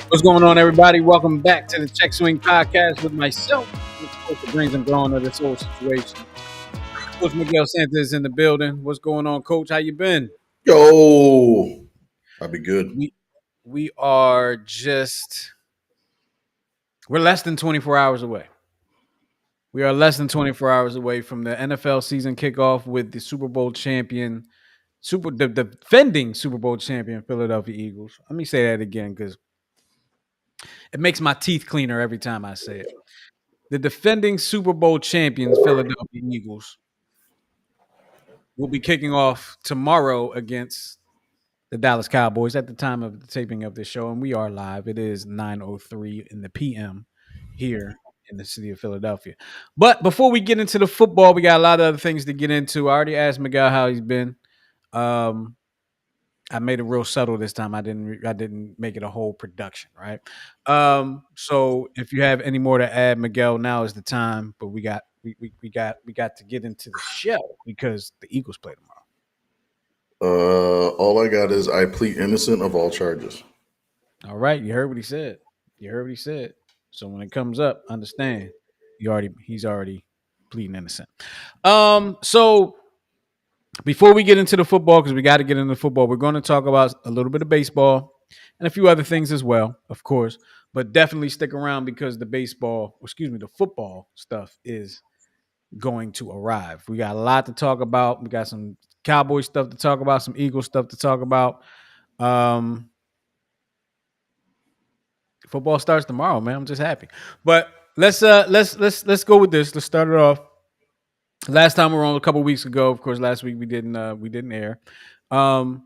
What's going on, everybody? Welcome back to the Check Swing Podcast with myself, Coach the Brains and Brawn of this whole situation. Coach Miguel Santos in the building. What's going on, Coach? How you been? Yo, I'll be good. We we are just we're less than 24 hours away. We are less than 24 hours away from the NFL season kickoff with the Super Bowl champion, the defending Super Bowl champion Philadelphia Eagles. Let me say that again because it makes my teeth cleaner every time I say it. The defending Super Bowl champions Philadelphia Eagles will be kicking off tomorrow against the Dallas Cowboys at the time of the taping of this show, and we are live. It is 9:03 in the PM here in the city of Philadelphia. But before we get into the football, we got a lot of other things to get into. I already asked Miguel how he's been. Um, I made it real subtle this time. I didn't make it a whole production, right? So if you have any more to add, Miguel, now is the time. But we got to get into the show because the Eagles play tomorrow. All I got is I plead innocent of all charges. All right, you heard what he said. You heard what he said. So when it comes up, understand he's already pleading innocent. So before we get into the football, because we got to get into football, we're going to talk about a little bit of baseball and a few other things as well, of course. But definitely stick around because the football stuff is going to arrive. We got a lot to talk about. We got some Cowboy stuff to talk about, some Eagles stuff to talk about. Um, Football starts tomorrow, man. I'm just happy. But let's go with this. Let's start it off. Last time we were on a couple weeks ago. Of course, last week we didn't air. Um,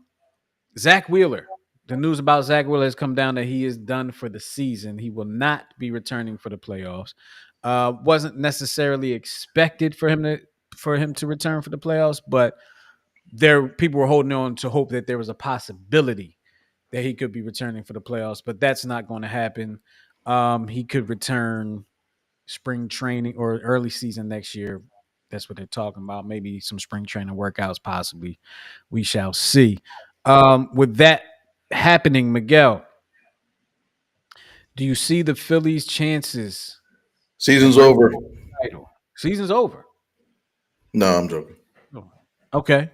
Zach Wheeler. The news about Zach Wheeler has come down that he is done for the season. He will not be returning for the playoffs. Wasn't necessarily expected for him to return for the playoffs, but there people were holding on to hope that there was a possibility that he could be returning for the playoffs, but that's not going to happen. He could return spring training or early season next year. That's what they're talking about. Maybe some spring training workouts, possibly. We shall see. With that happening, Miguel, do you see the Phillies' chances at Season's bringing over. home the title? Season's over. No, I'm joking. Oh, okay.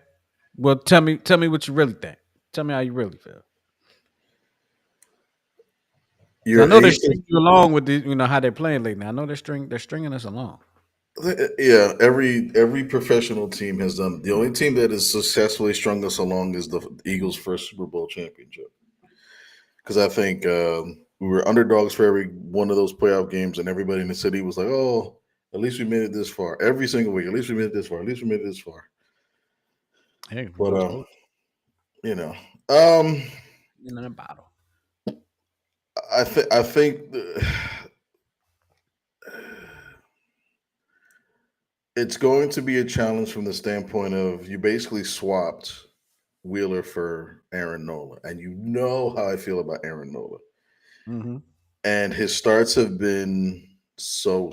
Well, tell me what you really think. Tell me how you really feel. 'Cause I You're know they're eight. stringing you along with how they're playing lately. I know they're stringing us along. Yeah, every professional team has done. The only team that has successfully strung us along is the Eagles' first Super Bowl championship. Because I think we were underdogs for every one of those playoff games, and everybody in the city was like, "Oh, at least we made it this far." Every single week, at least we made it this far. At least we made it this far. Hey, But I told you know, um, you in a bottle. I think it's going to be a challenge from the standpoint of you basically swapped Wheeler for Aaron Nola, and you know how I feel about Aaron Nola, Mm-hmm. and his starts have been so.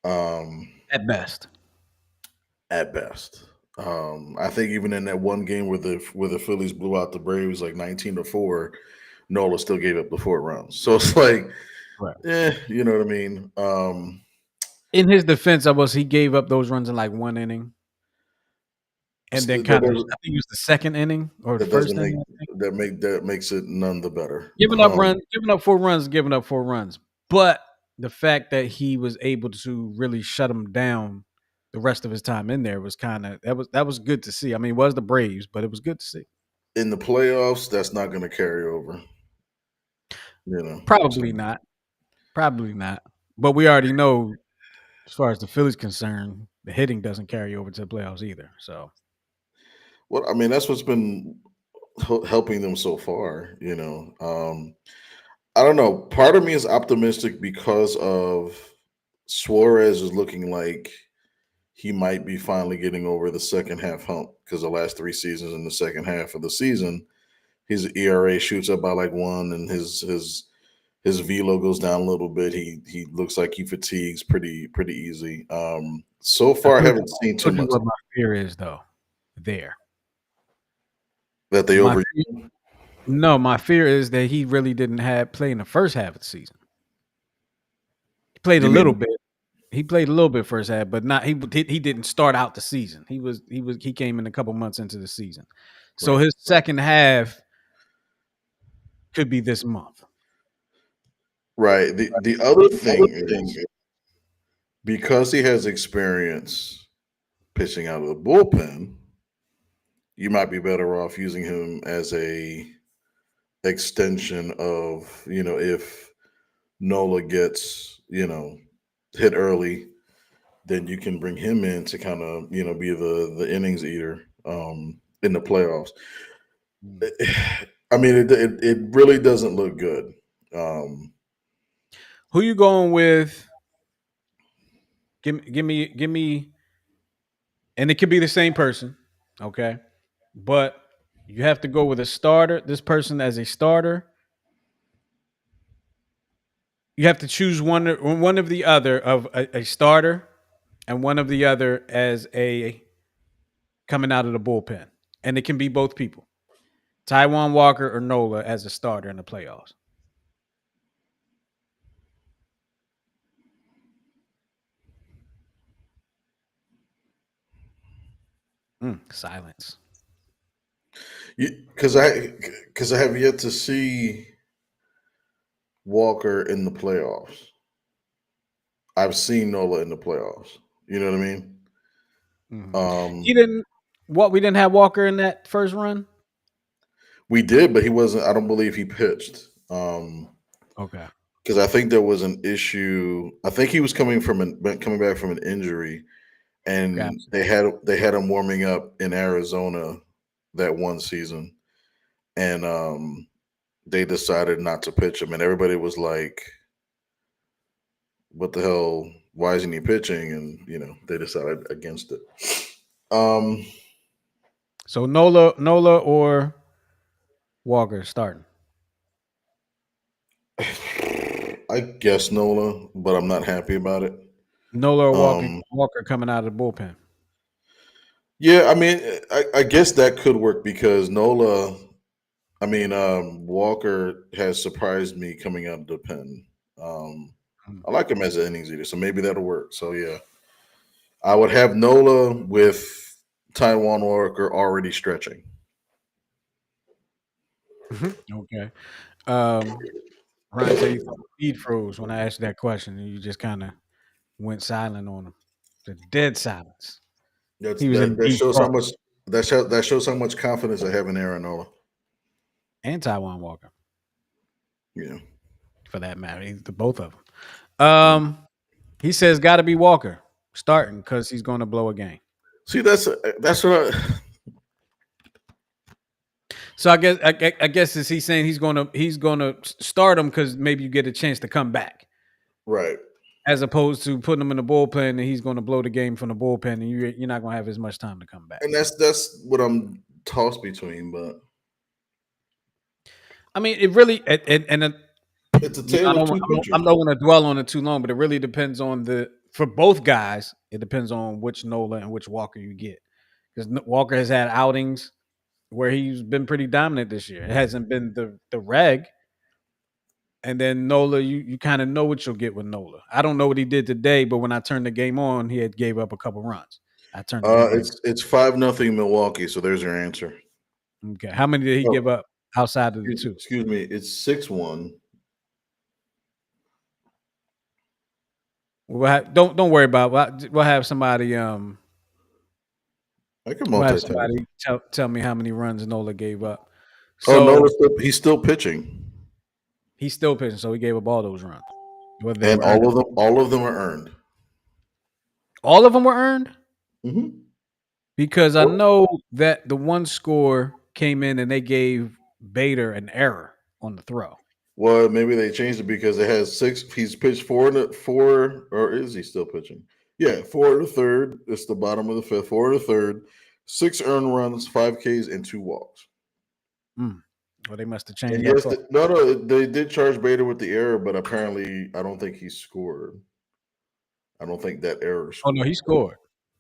Um, At best. at best. I think even in that one game where the Phillies blew out the Braves like 19-4, Nola still gave up the 4 runs. So it's like, Right. you know what I mean. In his defense, he gave up those runs in like one inning, and then That kind of doesn't I think it was the second inning or the that first doesn't make inning. I think. that makes it none the better. Giving up 4 runs, giving up 4 runs. But the fact that he was able to really shut him down the rest of his time in there was kind of that was good to see. I mean, it was the Braves, but it was good to see. In the playoffs, that's not going to carry over. So Probably not. Probably not. But we already know, as far as the Phillies concerned, the hitting doesn't carry over to the playoffs either. So what I mean, that's what's been helping them so far. I don't know. Part of me is optimistic because of Suarez is looking like he might be finally getting over the second half hump because the last 3 seasons in the second half of the season, his ERA shoots up by like one, and his velo goes down a little bit. He looks like he fatigues pretty easy. So I far, I told you, haven't seen I too told you much what my fear is, though. There, that they my over. fear, No, my fear is that he really didn't have play in the first half of the season. He played a You little mean bit. He played a little bit first half, but not he didn't start out the season. He came in a couple months into the season. So right? his second half could be this month. Right. The other thing is because he has experience pitching out of the bullpen, you might be better off using him as a extension of, if Nola gets, hit early, then you can bring him in to kind of, be the innings eater in the playoffs. Mm. I mean, it really doesn't look good. Who you going with? Give me, and it could be the same person, okay? But you have to go with a starter. This person as a starter. You have to choose one of the other of a starter and one of the other as a coming out of the bullpen, and it can be both people. Taijuan Walker or Nola as a starter in the playoffs. Silence. Because I have yet to see Walker in the playoffs. I've seen Nola in the playoffs. You know what I mean? He Um, didn't. What we didn't have Walker in that first run. we did, but he wasn't. I don't believe he pitched. Okay. Because I think there was an issue. I think he was coming back from an injury, and Gotcha. they had him warming up in Arizona that one season, and they decided not to pitch him, and everybody was like, "What the hell? Why isn't he pitching?" And they decided against it. Um, So Nola or Walker starting. I guess Nola, but I'm not happy about it. Nola or Um, Walker coming out of the bullpen. yeah, I mean, I guess that could work because Nola. I mean, Walker has surprised me coming out of the pen. Um, Mm. I like him as an innings eater, so maybe that'll work. So yeah, I would have Nola with Taijuan Walker already stretching. Okay. Ryan said he thought the feed froze when I asked that question, and you just kind of went silent on him. The dead silence. That's He was that in that deep shows how thought. much that shows how much confidence I have in Aaron Nola. And Taiwan Walker, Yeah. for that matter. The both of them. He says got to be Walker starting because he's going to blow a game. See, that's what I, So I guess is he saying he's gonna start him because maybe you get a chance to come back, right. as opposed to putting him in the bullpen and he's going to blow the game from the bullpen and you're not going to have as much time to come back. And that's what I'm tossed between, but I mean, it really and it's a you know, tale of two I'm pitchers. not going to dwell on it too long, but it really depends on for both guys. It depends on which Nola and which Walker you get, because Walker has had outings where he's been pretty dominant this year. It hasn't been the reg. And then Nola, you kind of know what you'll get with Nola. I don't know what he did today, but when I turned the game on, he had gave up a couple runs. I turned the game on. It's 5-0 Milwaukee, so there's your answer. Okay, how many did he Oh, give up outside of the two? excuse me, it's 6-1. Don't worry about it. We'll have somebody I can we'll have multitask. somebody tell me how many runs Nola gave up. Oh, So he's still pitching, he's still pitching, so he gave up all those runs, whether they and were earned. all of them are earned. All of them were earned, Mm-hmm. because I know that the one score came in and they gave Bader an error on the throw. Well, maybe they changed it because it has six. He's pitched four, or is he still pitching? Yeah, 4 in the third. It's the bottom of the fifth. 4 in the third. 6 earned runs, 5 Ks, and 2 walks. Well, they must have changed And that yes, call. no, they did charge Bader with the error, but apparently, I don't think he scored. I don't think that error Oh no, scored. he scored.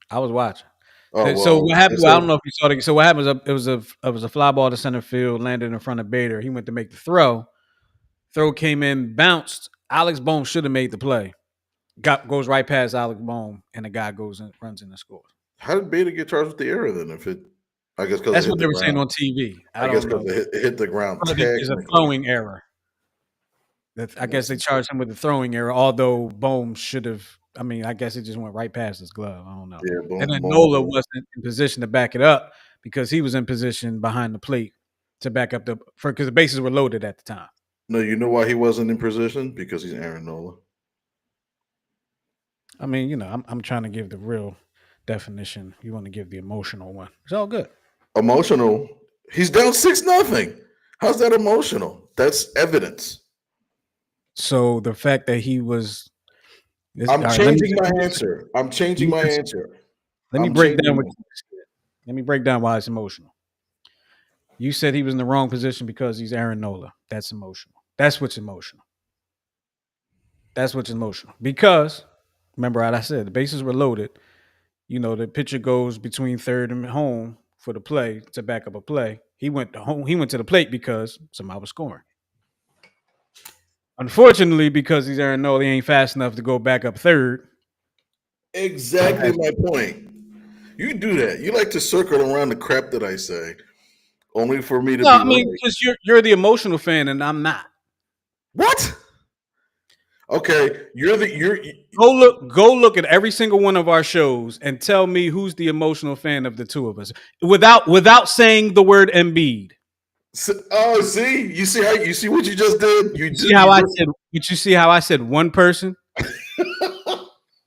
I was watching. Oh So well, what happened? Well, I don't know if you saw it. So what happened was it was a fly ball to center field, landed in front of Bader. He went to make the throw. Throw came in, bounced. Alex Bohm should have made the play. Goes right past Alex Bohm, and the guy goes and runs in and scores. How did Bader get charged with the error then? If it, I guess because it That's hit what the they were saying ground. on TV. I I guess don't know. because it hit the ground It's a technically. throwing error. I guess they charged him with the throwing error, although Bohm should have. I mean, I guess it just went right past his glove. I don't know. Yeah, And then boom. Nola wasn't in position to back it up because he was in position behind the plate to back up because the bases were loaded at the time. No, you know why he wasn't in position? Because he's Aaron Nola. I mean, you know, I'm trying to give the real definition. You want to give the emotional one. It's all good. Emotional. He's down 6-0. How's that emotional? That's evidence. So the fact that he was. I'm changing my answer. I'm changing my answer. Let me break down what you said. Let me break down why it's emotional. You said he was in the wrong position because he's Aaron Nola. That's emotional. That's what's emotional. That's what's emotional. Because remember what I said, the bases were loaded. You know, the pitcher goes between third and home for the play to back up a play. He went to home. He went to the plate because somebody was scoring. Unfortunately, because he's Aaron Nola, he ain't fast enough to go back up third. Exactly my point. You do that. You like to circle around the crap that I say, only for me to. No, I mean, because you're the emotional fan and I'm not. What? Okay, you're go look at every single one of our shows and tell me who's the emotional fan of the two of us without saying the word Embiid. Oh, see, you see what you just did. You see how I said? Did you see how I said one person?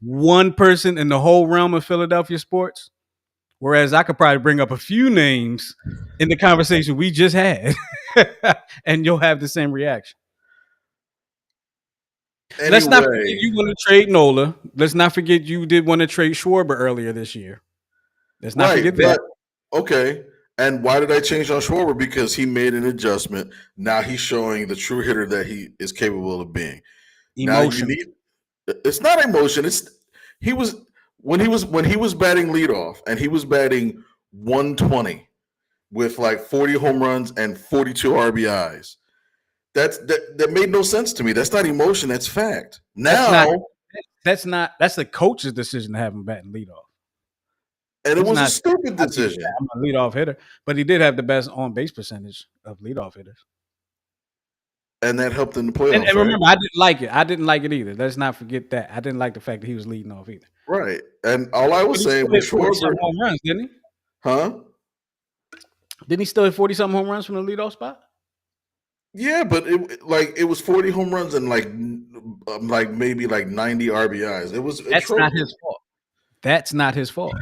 One person in the whole realm of Philadelphia sports. Whereas I could probably bring up a few names in the conversation we just had, and you'll have the same reaction. Anyway, let's not forget you want to trade Nola. Let's not forget you did want to trade Schwarber earlier this year. Let's not forget that. Okay. And why did I change on Schwarber? Because he made an adjustment. Now he's showing the true hitter that he is capable of being. Emotion. It's not emotion. When he was batting leadoff and he was batting 120 with like 40 home runs and 42 RBIs. That made no sense to me. That's not emotion. That's fact. Now that's the coach's decision to have him batting leadoff. And it was a stupid decision. I'm a leadoff hitter, but he did have the best on base percentage of leadoff hitters. And that helped in the playoffs. And remember, I didn't like it. I didn't like it either. Let's not forget that. I didn't like the fact that he was leading off either. Right. And all I was saying was Schwarber home runs, didn't he? Huh? Didn't he still hit 40-something home runs from the leadoff spot? Yeah, but it was 40 home runs and like maybe like 90 RBIs. That's not his fault. That's not his fault.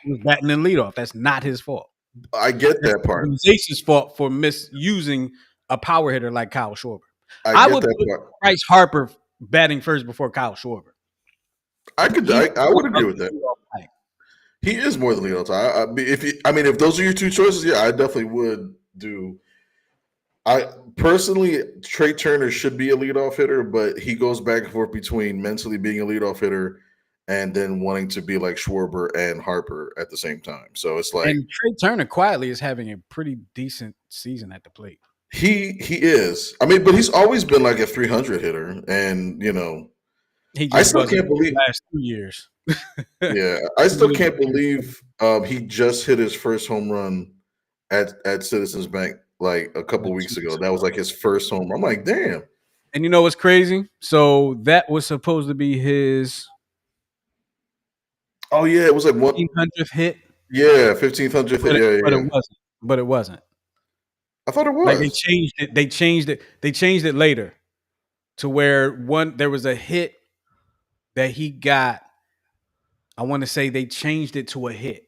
He was batting in leadoff. That's not his fault. I get that part. It's the organization's fault for misusing a power hitter like Kyle Schwarber. I would put Bryce Harper batting first before Kyle Schwarber. I would agree with that. He is more than leadoff. If those are your two choices, yeah, I definitely would do. I personally, Trey Turner should be a leadoff hitter, but he goes back and forth between mentally being a leadoff hitter and then wanting to be like Schwarber and Harper at the same time. So it's like, and Trey Turner quietly is having a pretty decent season at the plate. He is. I mean, but he's always been like a 300 hitter, and I still can't believe last 2 years. Yeah, I still can't believe he just hit his first home run at Citizens Bank like a couple weeks ago. That was like his first home run. I'm like, damn. And you know what's crazy? So that was supposed to be his. Oh yeah, it was like 1500th hit. Yeah, 1500th hit. But it wasn't. I thought it was. Like they changed it later to where there was a hit that he got. I want to say they changed it to a hit.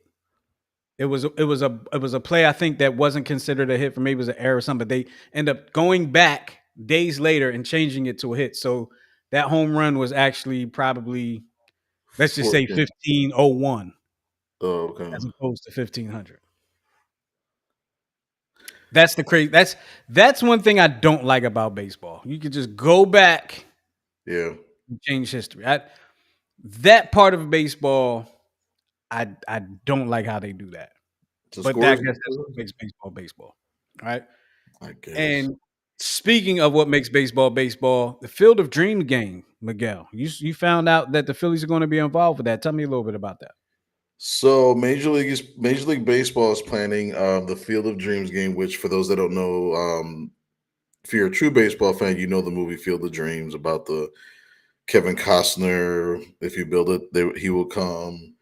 It was a play, I think, that wasn't considered a hit, for maybe it was an error or something. But they end up going back days later and changing it to a hit. So that home run was actually probably, let's just say 1501. Oh, okay. As opposed to 1500. That's the crazy. That's one thing I don't like about baseball. You could just go back, and change history. That part of baseball, I don't like how they do that. To But score I is guess that's what makes baseball baseball, right? I guess. And speaking of what makes baseball baseball, the Field of Dreams game, Miguel. You found out that the Phillies are going to be involved with that. Tell me a little bit about that. So Major League Baseball is planning the Field of Dreams game, which for those that don't know, if you're a true baseball fan, you know the movie Field of Dreams about the Kevin Costner. If you build it, he will come.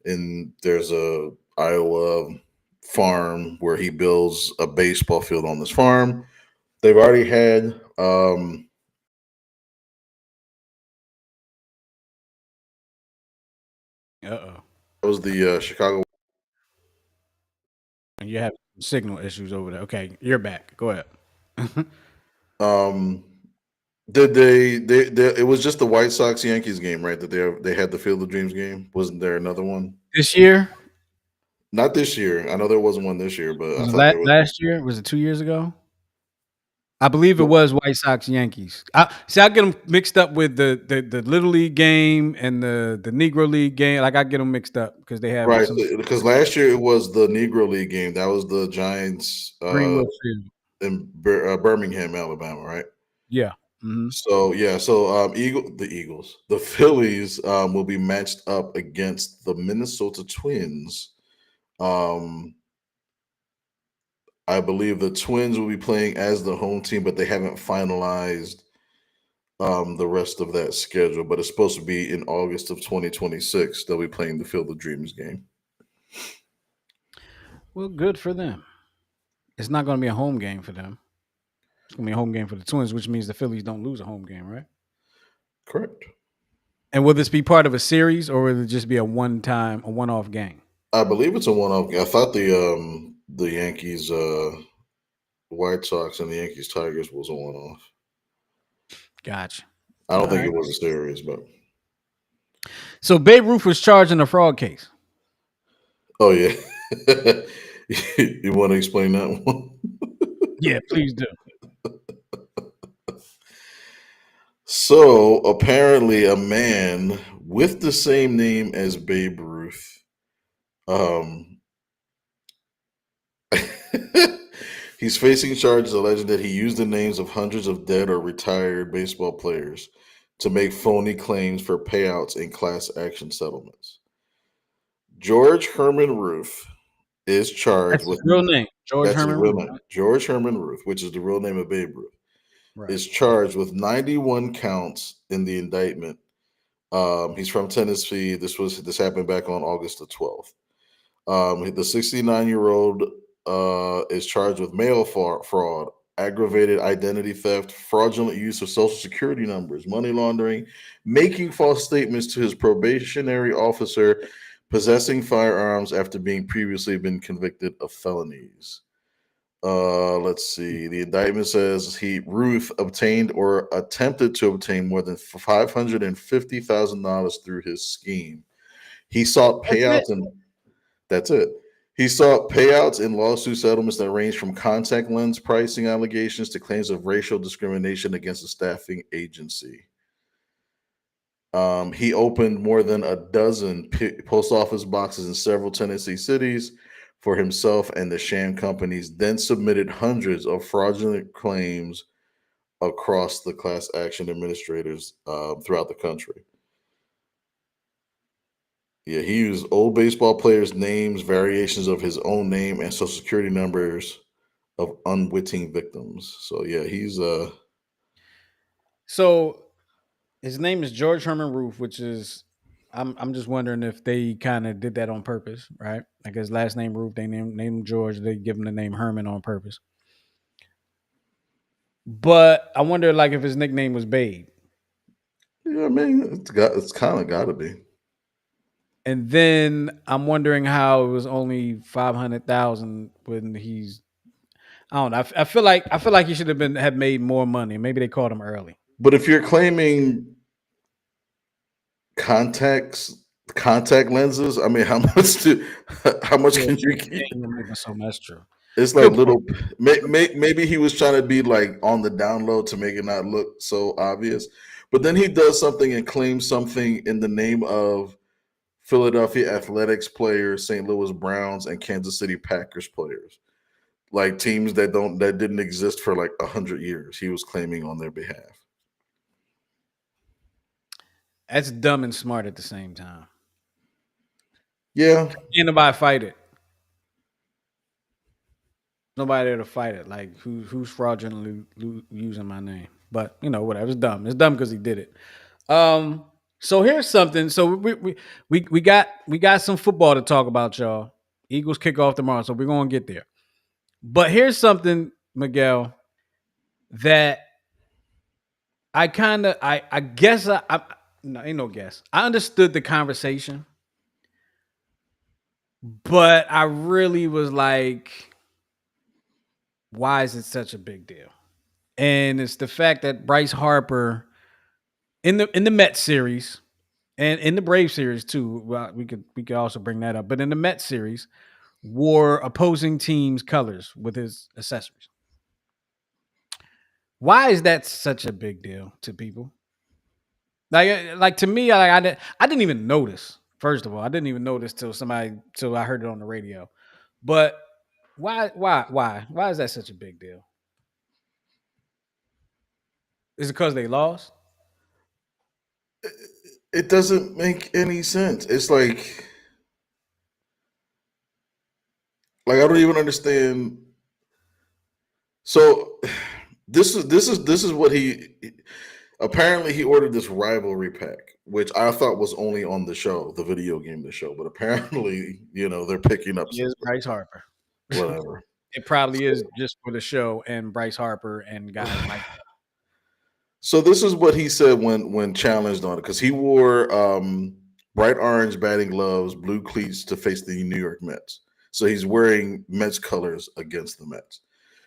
And there's a Iowa farm where he builds a baseball field on this farm. They've already had Uh-oh. that was the Chicago. And you have signal issues over there. Okay, you're back. Go ahead. Um, did they? It was just the White Sox Yankees game, right? That they had the Field of Dreams game. Wasn't there another one? This year? Not this year. I know there wasn't one this year, but I Was it thought there was. last year? Was it 2 years ago? I believe it Well, was White Sox Yankees. I get them mixed up with the Little League game and the Negro League game. Like I get them mixed up because they have right, some because last year it was the Negro League game. That was the Giants Greenwood Field. in Birmingham, Alabama, right? Yeah. Mhm. So yeah, the Eagles, the Phillies will be matched up against the Minnesota Twins. Um, I believe the Twins will be playing as the home team, but they haven't finalized the rest of that schedule. But it's supposed to be in August of 2026. They'll be playing the Field of Dreams game. Well, good for them. It's not going to be a home game for them. It's going to be a home game for the Twins, which means the Phillies don't lose a home game, right? Correct. And will this be part of a series or will it just be a one-off game? I believe it's a one-off. I thought the Yankees, White Sox, and the Yankees Tigers was a one-off. Gotcha. I don't All think right. it was a series, but So Babe Ruth was charged in a fraud case. oh yeah. You want to explain that one? Yeah, please do. So apparently, a man with the same name as Babe Ruth, um, he's facing charges alleging that he used the names of hundreds of dead or retired baseball players to make phony claims for payouts in class action settlements. George Herman Ruth is charged That's his with real name, George that's his Herman real Ruth. name. George Herman Ruth, which is the real name of Babe Ruth, Right. is charged with 91 counts in the indictment. He's from Tennessee. This happened back on August the 12th. The 69-year-old is charged with mail fraud, aggravated identity theft, fraudulent use of social security numbers, money laundering, making false statements to his probationary officer, possessing firearms after being previously been convicted of felonies. Let's see. The indictment says Ruth obtained or attempted to obtain more than $550,000 through his scheme. He sought That's it. payouts and that's it. He sought payouts in lawsuit settlements that range from contact lens pricing allegations to claims of racial discrimination against a staffing agency. He opened more than a dozen post office boxes in several Tennessee cities for himself and the sham companies, then submitted hundreds of fraudulent claims across the class action administrators throughout the country. Yeah, he used old baseball players' names, variations of his own name, and social security numbers of unwitting victims. So yeah, he's So his name is George Herman Ruth, which is I'm just wondering if they kind of did that on purpose, right? Like his last name Ruth, they named him George, they give him the name Herman on purpose. But I wonder like if his nickname was Babe. yeah, I mean, it's kind of got to be. And then I'm wondering how it was only 500,000 when he's I don't know. I feel like he should have made more money. Maybe they caught him early. But if you're claiming contact lenses, I mean, how much Yeah, can you yeah, keep? so that's true. It's like Good point. little. Maybe he was trying to be like on the down low to make it not look so obvious. But then he does something and claims something in the name of Philadelphia Athletics players, St. Louis Browns, and Kansas City Packers players. Like teams that didn't exist for like 100 years. He was claiming on their behalf. That's dumb and smart at the same time. Yeah. Can't nobody fight it. Nobody there to fight it. Like who's fraudulently using my name? But whatever. It's dumb. It's dumb because he did it. So here's something. So we got some football to talk about, y'all. Eagles kick off tomorrow, so we're gonna get there. But here's something, Miguel, that I kind of I guess I no, ain't no guess. I understood the conversation, but I really was like, why is it such a big deal? And it's the fact that Bryce Harper in the Mets series and in the Brave series too. Well, we could also bring that up, but in the Mets series, wore opposing teams' colors with his accessories. Why is that such a big deal to people? Like to me, I didn't even notice. First of all, I didn't even notice till I heard it on the radio. But why is that such a big deal? Is it because they lost? It doesn't make any sense. It's like I don't even understand. So this is what he apparently he ordered this rivalry pack, which I thought was only on the show, the video game, the show. But apparently, they're picking up. He is Bryce Harper. Whatever. It probably is just for the show and Bryce Harper and guys like that. So this is what he said when challenged on it, because he wore bright orange batting gloves, blue cleats to face the New York Mets. So he's wearing Mets colors against the Mets.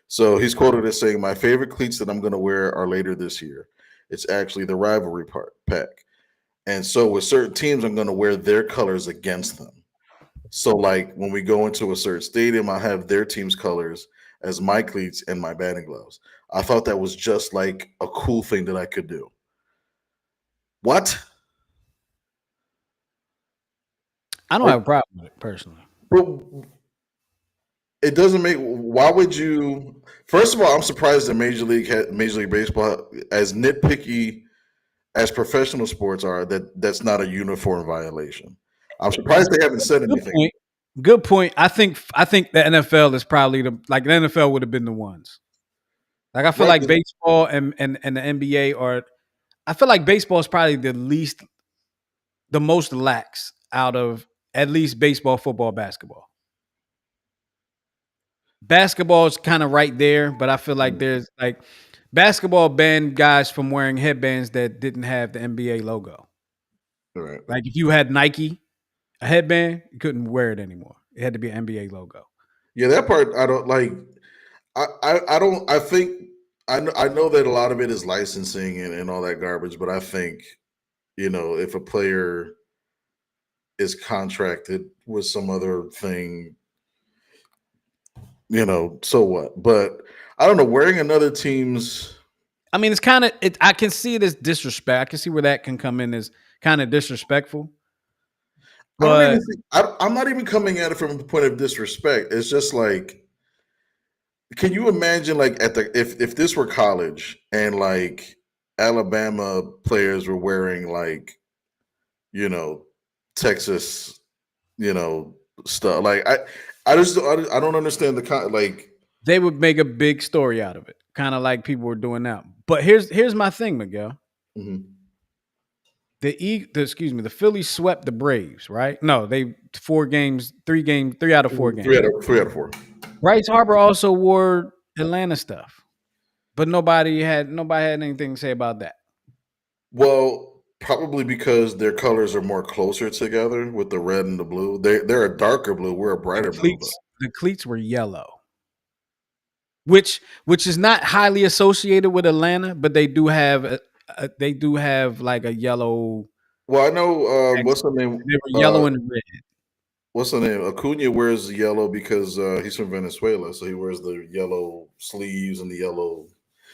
So he's quoted as saying, "My favorite cleats that I'm going to wear are later this year. It's actually the rivalry pack. And so with certain teams, I'm going to wear their colors against them. So like when we go into a certain stadium, I have their team's colors as my cleats and my batting gloves." I thought that was just like a cool thing that I could do. What? I don't have a problem with it personally. But it doesn't make. Why would you? First of all, I'm surprised that Major League Baseball, as nitpicky as professional sports are, that's not a uniform violation. I'm surprised they haven't said anything. Good point. I think the NFL is probably the NFL would have been the ones. Like I feel like baseball and the NBA are. I feel like baseball is probably the most lax out of at least baseball, football, basketball. Basketball is kind of right there, but I feel like there's like basketball banned guys from wearing headbands that didn't have the NBA logo. Right. Like if you had Nike, a headband, you couldn't wear it anymore. It had to be an NBA logo. Yeah, that part I don't like. I don't. I think I know that a lot of it is licensing and all that garbage, but I think if a player is contracted with some other thing, so what? But I don't know. Wearing another team's. I mean, it's kind of. I can see it as disrespect. I can see where that can come in as kind of disrespectful. But I'm not even coming at it from the point of disrespect. It's just like, can you imagine like if this were college and like Alabama players were wearing like, Texas, stuff. Like I don't understand the they would make a big story out of it, kind of like people were doing now. But here's my thing, Miguel. Mm-hmm. The Phillies swept the Braves, right? No, they 3 out of 4 games. 3 out of 4. Bryce Harper also wore Atlanta stuff, but nobody had anything to say about that. Well, probably because their colors are more closer together with the red and the blue. They're a darker blue. We're a brighter blue. The cleats were yellow, which is not highly associated with Atlanta, but they do have like a yellow. Well, I know what's the name? They were yellow and red. What's the name? Acuna wears yellow because he's from Venezuela, so he wears the yellow sleeves and the yellow.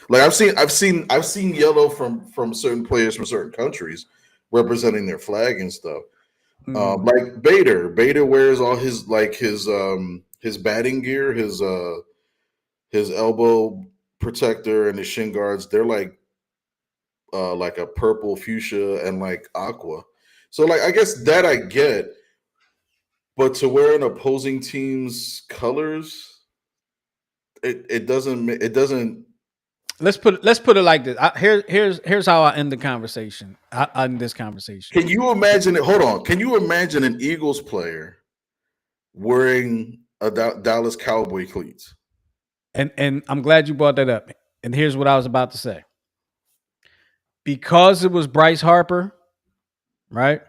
Like I've seen yellow from certain players from certain countries representing their flag and stuff. Like Bader. Bader wears all his his batting gear, his elbow protector and his shin guards. They're like a purple, fuchsia, and like aqua. So like I guess that I get, but to wear an opposing team's colors, it doesn't. Let's put it like this. Here's how I end the conversation. I end this conversation. Can you imagine it? Hold on. Can you imagine an Eagles player wearing a Dallas Cowboy cleats? And I'm glad you brought that up. And here's what I was about to say. Because it was Bryce Harper, right?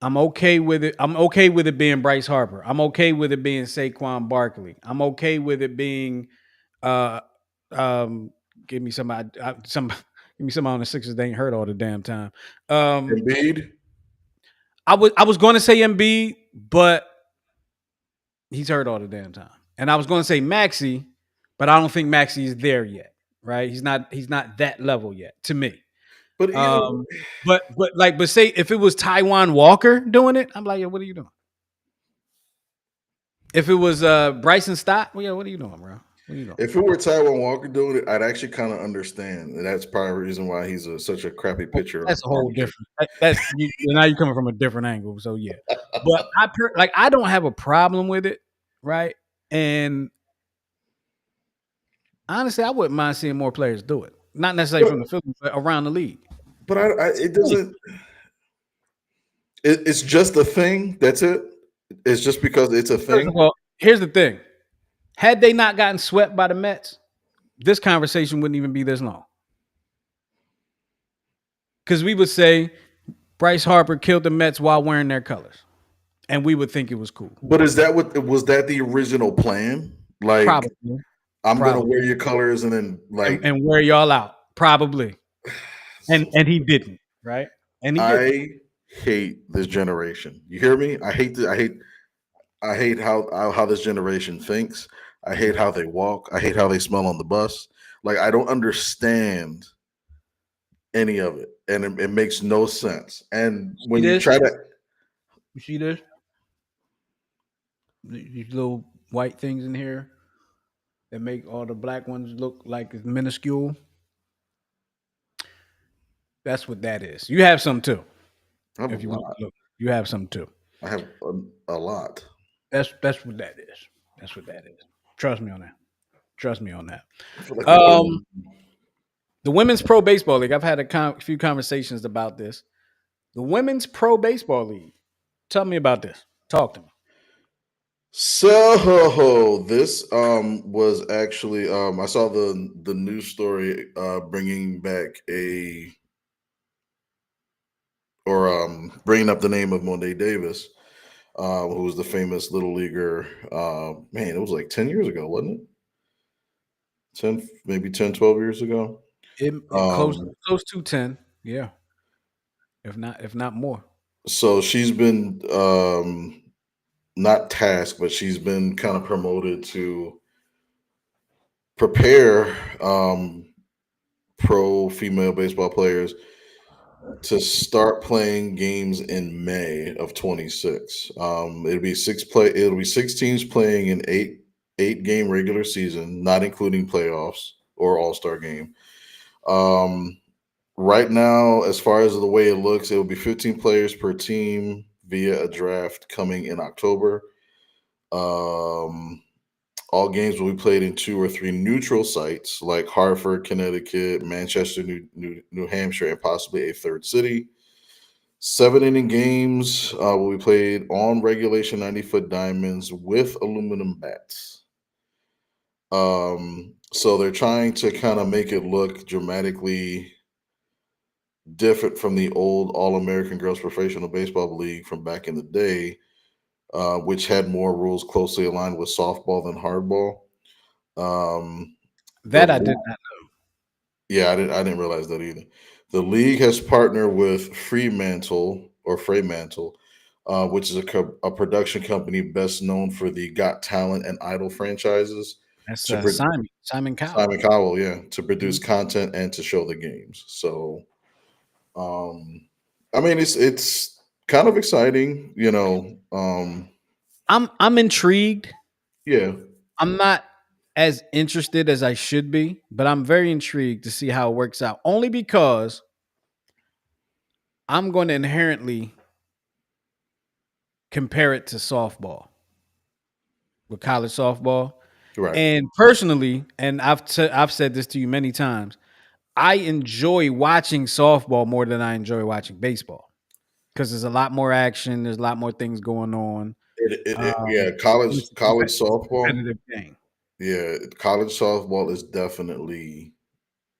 I'm okay with it. I'm okay with it being Bryce Harper. I'm okay with it being Saquon Barkley. I'm okay with it being uh give me somebody give me somebody on the Sixers they ain't hurt all the damn time. Embiid. I was going to say Embiid, but he's hurt all the damn time. And I was going to say Maxey, but I don't think Maxey is there yet. Right? He's not that level yet to me. But But say if it was Taiwan Walker doing it, I'm like, yo, what are you doing? If it was Bryson Stott, well, yeah, what are you doing, bro? What are you doing? If it were Taiwan Walker doing it, I'd actually kind of understand. And that's probably the reason why he's such a crappy pitcher. That's a whole different. That's now you're coming from a different angle. So yeah, but I don't have a problem with it, right? And honestly, I wouldn't mind seeing more players do it. Not necessarily from the Phillies, but around the league. But it doesn't. It's just a thing. That's it. It's just because it's a thing. Well, here's the thing: had they not gotten swept by the Mets, this conversation wouldn't even be this long. Because we would say Bryce Harper killed the Mets while wearing their colors, and we would think it was cool. But is that what was that the original plan? Like, Probably. I'm gonna wear your colors and then like and wear y'all out, probably. And he didn't, right? And he didn't. hate this generation. You hear me? I hate how this generation thinks. I hate how they walk. I hate how they smell on the bus. Like I don't understand any of it, and it makes no sense. And when you try to, you see this, these little white things in here that make all the black ones look like it's minuscule. That's what that is. You have some too. If you want to look, you have some too. I have a lot. That's what that is. That's what that is. Trust me on that. Trust me on that. The Women's Pro Baseball League. I've had a few conversations about this. The Women's Pro Baseball League. Tell me about this. Talk to me. So this was actually I saw the news story bringing back bringing up the name of Monet Davis, who was the famous little leaguer. Man, it was like 10 years ago, wasn't it? 10, 12 years ago. Close to 10, yeah. If not more. So she's been not tasked, but she's been kind of promoted to prepare pro female baseball players to start playing games in May of 26. It'll be 6 teams playing an eight game regular season, not including playoffs or all-star game. Right now, as far as the way it looks, it will be 15 players per team via a draft coming in October. All games will be played in 2 or 3 neutral sites like Hartford, Connecticut, Manchester, New Hampshire, and possibly a third city. 7-inning games will be played on regulation 90-foot diamonds with aluminum bats. So they're trying to kind of make it look dramatically different from the old All-American Girls Professional Baseball League from back in the day, which had more rules closely aligned with softball than hardball. That I did not know. Yeah, I didn't realize that either. The league has partnered with Fremantle, which is a production company best known for the Got Talent and Idol franchises. That's Simon Cowell. Simon Cowell, yeah, to produce content and to show the games. So, I mean, it's kind of exciting, you know. I'm intrigued. Yeah, I'm not as interested as I should be, but I'm very intrigued to see how it works out. Only because I'm going to inherently compare it to softball, with college softball. right. And personally, and I've said this to you many times, I enjoy watching softball more than I enjoy watching baseball because there's a lot more action. There's a lot more things going on. Yeah, And college it's a softball. competitive game. Yeah, college softball is definitely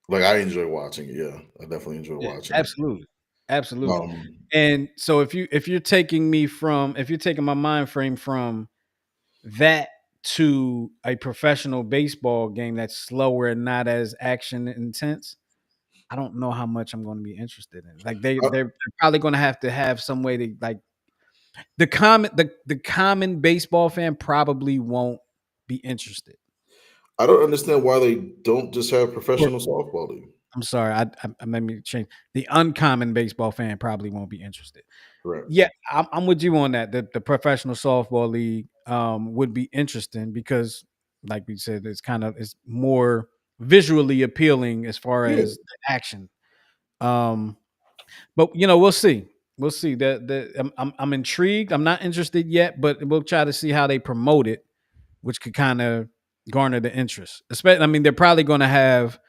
like I enjoy watching it. Yeah, I definitely enjoy Yeah, watching it. absolutely, absolutely. Um, And so if you're taking me from if you're taking my mind frame from that to a professional baseball game that's slower and not as action intense, I don't know how much I'm going to be interested in. Like I, they're probably going to have some way to like the common baseball fan probably won't be interested. I don't understand why they don't just have Or professional softball league. I'm sorry, I made me change. The uncommon baseball fan probably won't be interested. Correct. Yeah, I'm with you on that. The professional softball league would be interesting because, like we said, it's more visually appealing as far Yeah, as the action. Um, but you know, we'll see. We'll see. I'm intrigued. I'm not interested yet, but we'll try to see how they promote it, which could kind of garner the interest. Especially, I mean, they're probably going to have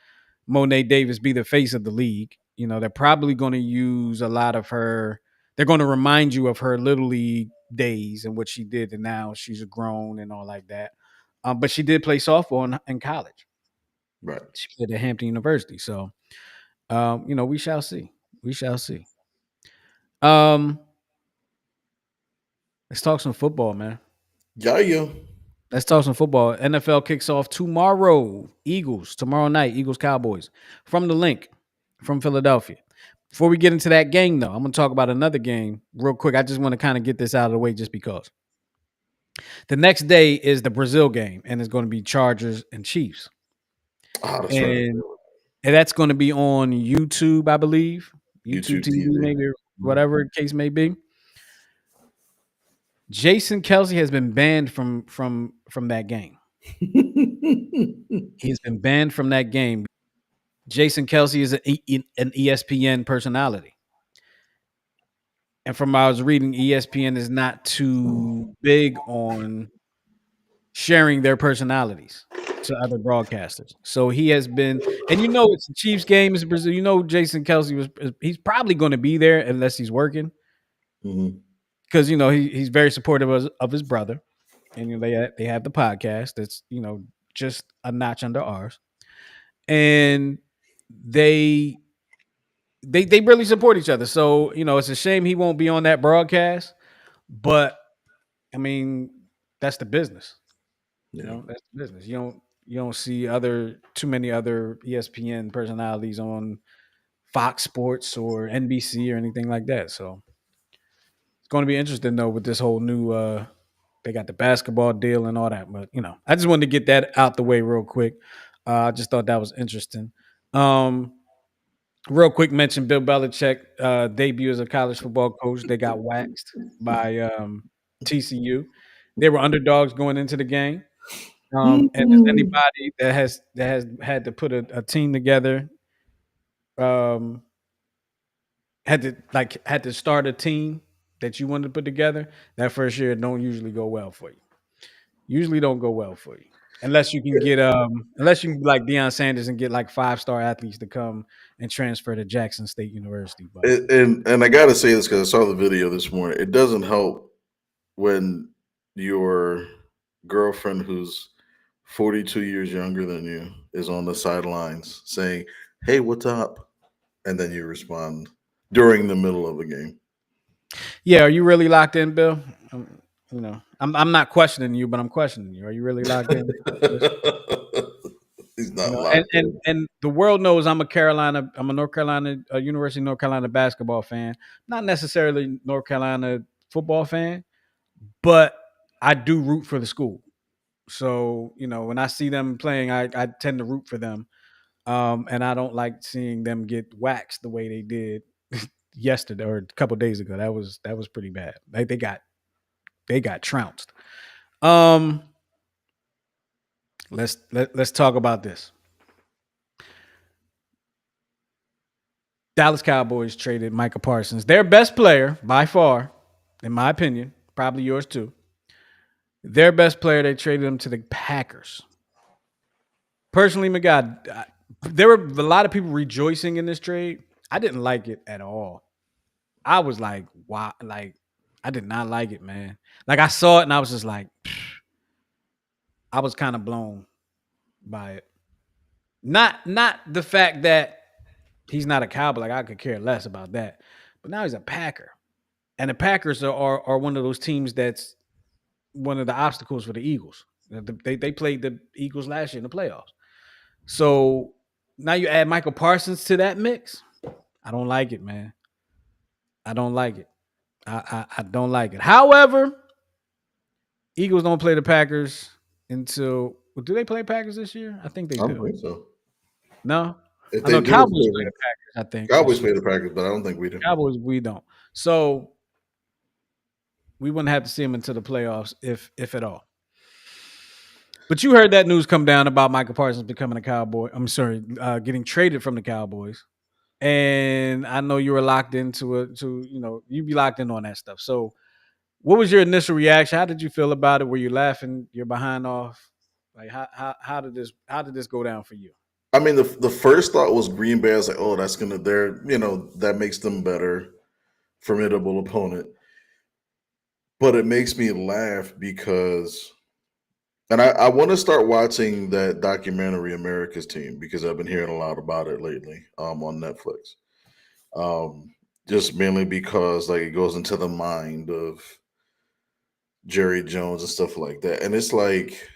Monet Davis be the face of the league. You know, they're probably going to use a lot of her. They're going to remind you of her little league days and what she did, and now she's grown and all like that. But she did play softball in college. right. She played at Hampton University, so you know, we shall see. We shall see. Um, let's talk some football, man. Yeah, yeah. Let's talk some football. NFL kicks off tomorrow. Eagles tomorrow night. Eagles Cowboys from the link from Philadelphia. Before we get into that game, though, I'm going to talk about another game real quick. I just want to kind of get this out of the way just because. The next day is the Brazil game, and it's going to be Chargers and Chiefs. Ah, that's right. And, and that's going to be on YouTube, I believe. YouTube YouTube TV, TV. maybe, whatever the case may be. Jason Kelsey has been banned from that game. He's been banned from that game. Jason Kelsey is an ESPN personality. And from what I was reading, ESPN is not too big on sharing their personalities to other broadcasters. So he has been, and you know, it's the Chiefs game, it's Brazil. You know, Jason Kelsey he's probably going to be there unless he's working Mhm. because, you know, he's very supportive of his brother. And, you know, they have the podcast that's, you know, just a notch under ours. And they they really support each other. So, you know, it's a shame he won't be on that broadcast, but I mean, that's the business. You Yeah. know, that's the business. You don't see too many other ESPN personalities on Fox Sports or NBC or anything like that. So it's going to be interesting though with this whole new they got the basketball deal and all that. But you know, I just wanted to get that out the way real quick. I just thought that was interesting. Um, Real quick mention Bill Belichick debut as a college football coach. They got waxed by TCU. They were underdogs going into the game. And as anybody that has had to put a team together, um, had to start a team that you wanted to put together, that first year don't usually go well for you. Usually don't go well for you. Unless you can like Deion Sanders and get like 5-star athletes to come and transfer to Jackson State University. But And I gotta say this because I saw the video this morning. It doesn't help when your girlfriend, who's 42 years younger than you, is on the sidelines saying, "Hey, what's up?" and then you respond during the middle of a game. yeah, are you really locked in, Bill? You know, I'm not questioning you, but I'm questioning you. Are you really locked in? He's You not know, locked in. and the world knows I'm a North Carolina, University of North Carolina basketball fan. Not necessarily North Carolina football fan, but I do root for the school. So you know, when I see them playing, I tend to root for them. And I don't like seeing them get waxed the way they did yesterday or a couple days ago. That was pretty bad. Like they got trounced. Um, let's talk about this. Dallas Cowboys traded Micah Parsons, their best player by far, in my opinion, probably yours too. Their best player, they traded him to the Packers. Personally, my God, there were a lot of people rejoicing in this trade. I didn't like it at all. I was like, wow, like I did not like it, man. Like I saw it and I was just like, I was kind of blown by it. Not the fact that he's not a Cowboy. Like I could care less about that. But now he's a Packer, and the Packers are one of those teams that's one of the obstacles for the Eagles. They played the Eagles last year in the playoffs. So now you add Michael Parsons to that mix. I don't like it, man. I don't like it. I don't like it. However, Eagles don't play the Packers until do they play Packers this year? I think they I don't do. think so. No, If I they know do, Cowboys play the Packers. I think Cowboys this play year. the Packers, but I don't think we do. Cowboys we don't. So we wouldn't have to see them until the playoffs, if at all. But you heard that news come down about Michael Parsons becoming a Cowboy. I'm sorry, getting traded from the Cowboys. And I know you were locked into it. To you be locked in on that stuff. So, what was your initial reaction? How did you feel about it? Were you laughing your behind off? Like how did this go down for you? I mean, the first thought was Green Bay. I was like, oh, that's gonna that makes them better, formidable opponent. But it makes me laugh because, and I want to start watching that documentary America's Team because I've been hearing a lot about it lately on Netflix. Just mainly because like it goes into the mind of Jerry Jones and stuff like that, and it's like,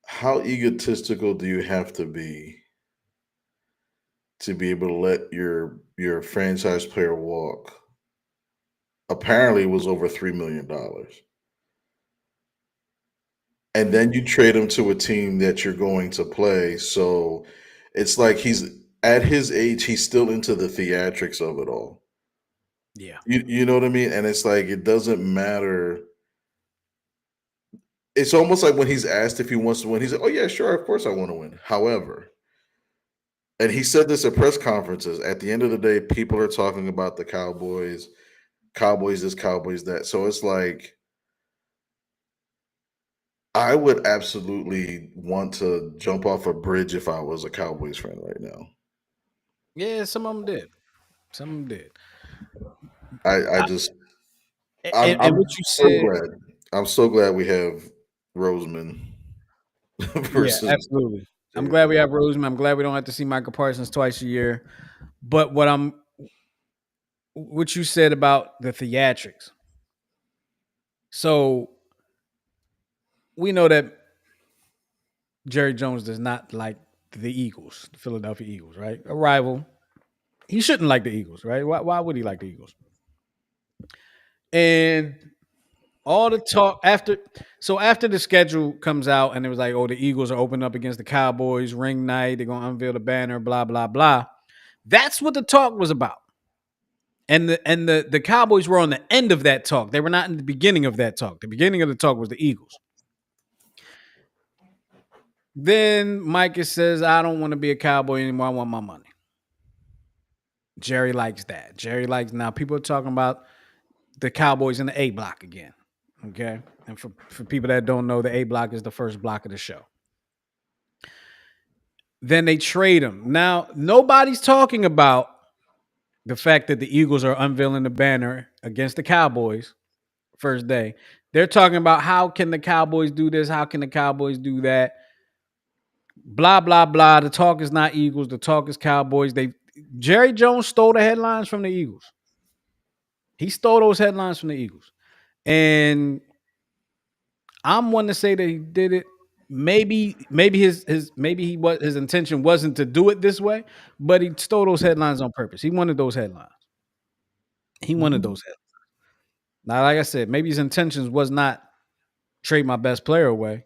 how egotistical do you have to be able to let your franchise player walk? Apparently, it was over $3 million, and then you trade him to a team that you're going to play. So it's like he's at his age, he's still into the theatrics of it all. Yeah. You know what I mean? And it's like it doesn't matter. It's almost like when he's asked if he wants to win, he's like, "Oh yeah, sure, of course I want to win." However, and he said this at press conferences. At the end of the day, people are talking about the Cowboys, Cowboys this, Cowboys that. So it's like I would absolutely want to jump off a bridge if I was a Cowboys fan right now. Yeah, some of them did. Some of them did. I I, just and I'm what you so said, glad. I'm so glad we have Roseman yeah, versus absolutely. I'm Jerry glad we Jones. have Roseman. I'm glad we don't have to see Michael Parsons twice a year. But what you said about the theatrics. So we know that Jerry Jones does not like the Eagles, the Philadelphia Eagles, right? A rival. He shouldn't like the Eagles, right? Why would he like the Eagles? And all the talk after the schedule comes out and it was like, oh, the Eagles are opening up against the Cowboys, ring night, they're gonna unveil the banner, blah, blah, blah. That's what the talk was about. And the Cowboys were on the end of that talk. They were not in the beginning of that talk. The beginning of the talk was the Eagles. Then Micah says, I don't want to be a Cowboy anymore. I want my money. Jerry likes that. Jerry likes now people are talking about the Cowboys in the A block again. Okay. And for people that don't know, the A block is the first block of the show. Then they trade him. Now, nobody's talking about the fact that the Eagles are unveiling the banner against the Cowboys first day. They're talking about how can the Cowboys do this? How can the Cowboys do that? Blah, blah, blah. The talk is not Eagles. The talk is Cowboys. Jerry Jones stole the headlines from the Eagles. He stole those headlines from the Eagles. And I'm one to say that he did it. Maybe his intention wasn't to do it this way, but he stole those headlines on purpose. He wanted those headlines. He wanted Mhm. those headlines. Now, like I said, maybe his intentions was not trade my best player away,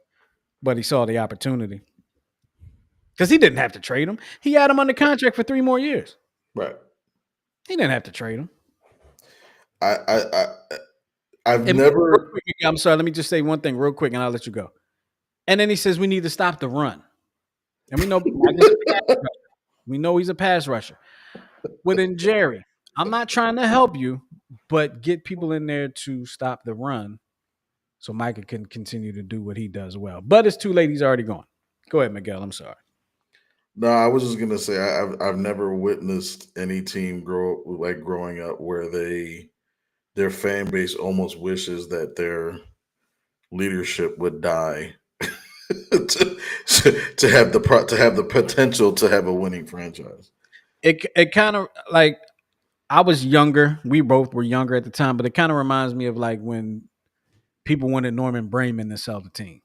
but he saw the opportunity. Because he didn't have to trade him. He had him under contract for 3 more years. Right. He didn't have to trade him. I've And real never. quick, I'm sorry. Let me just say one thing real quick, and I'll let you go. And then he says we need to stop the run, and we know we know he's a pass rusher. Within Jerry, I'm not trying to help you, but get people in there to stop the run, so Micah can continue to do what he does well. But it's too late; he's already gone. Go ahead, Miguel. I'm sorry. No, I was just gonna say I've never witnessed any team growing up where their fan base almost wishes that their leadership would die to, to have the potential to have a winning franchise. It kind of like I was younger. We both were younger at the time, but it kind of reminds me of like when people wanted Norman Brayman to sell the team.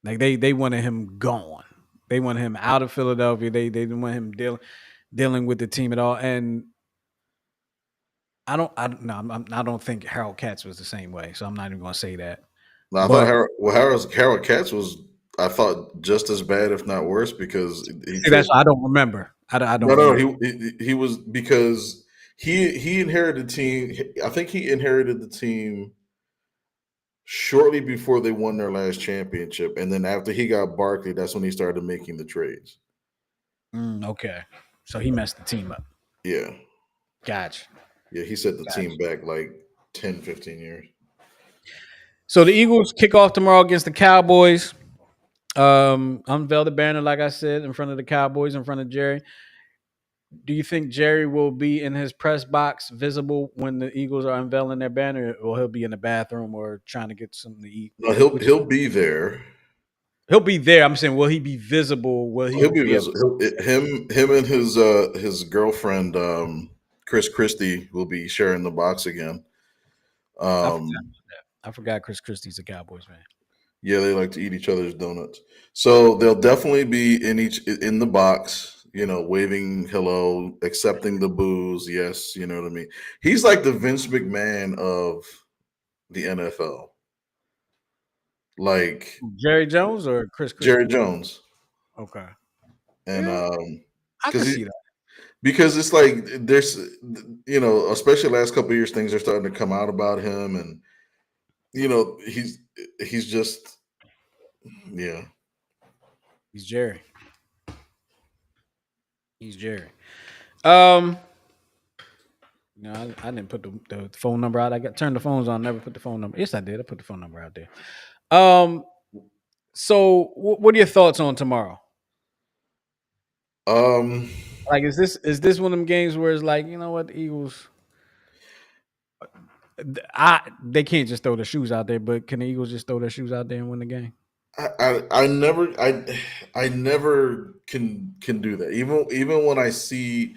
Like they wanted him gone. They wanted him out of Philadelphia. They didn't want him dealing with the team at all. And I don't think Harold Katz was the same way. So I'm not even going to say that. Now, I thought But Harold Katz was, I thought, just as bad, if not worse, because he see, that's traded. I don't remember. I don't No, remember. he was, because he inherited the team. I think he inherited the team shortly before they won their last championship, and then after he got Barkley, that's when he started making the trades. Okay, so he messed the team up. Yeah, Gotcha. yeah, he set the team back like 10, 15 years. So the Eagles kick off tomorrow against the Cowboys. Unveil the banner, like I said, in front of the Cowboys, in front of Jerry. Do you think Jerry will be in his press box visible when the Eagles are unveiling their banner, or he'll be in the bathroom or trying to get something to eat? No, he'll be there. He'll be there. I'm saying, will he be visible? Will he He'll be be able visible. Him and his girlfriend Chris Christie will be sharing the box again. I forgot, Um, I forgot Chris Christie's a Cowboys fan. yeah, they like to eat each other's donuts, so they'll definitely be in the box. You know, waving hello, accepting the boos. Yes, you know what I mean. He's like the Vince McMahon of the NFL, like Jerry Jones or Chris Jerry Christie? Jones, Okay. and Yeah, I can because see that. because it's like there's, especially the last couple of years, things are starting to come out about him, and he's just, yeah. He's Jerry. He's Jerry. Um, no, I didn't put the phone number out. I got turned the phones on. Never put the phone number. Yes, I did. I put the phone number out there. So what are your thoughts on tomorrow? Um, Like, is this one of them games where it's like, you know what, the Eagles, they can't just throw their shoes out there, but can the Eagles just throw their shoes out there and win the game? I never can do that. Even when I see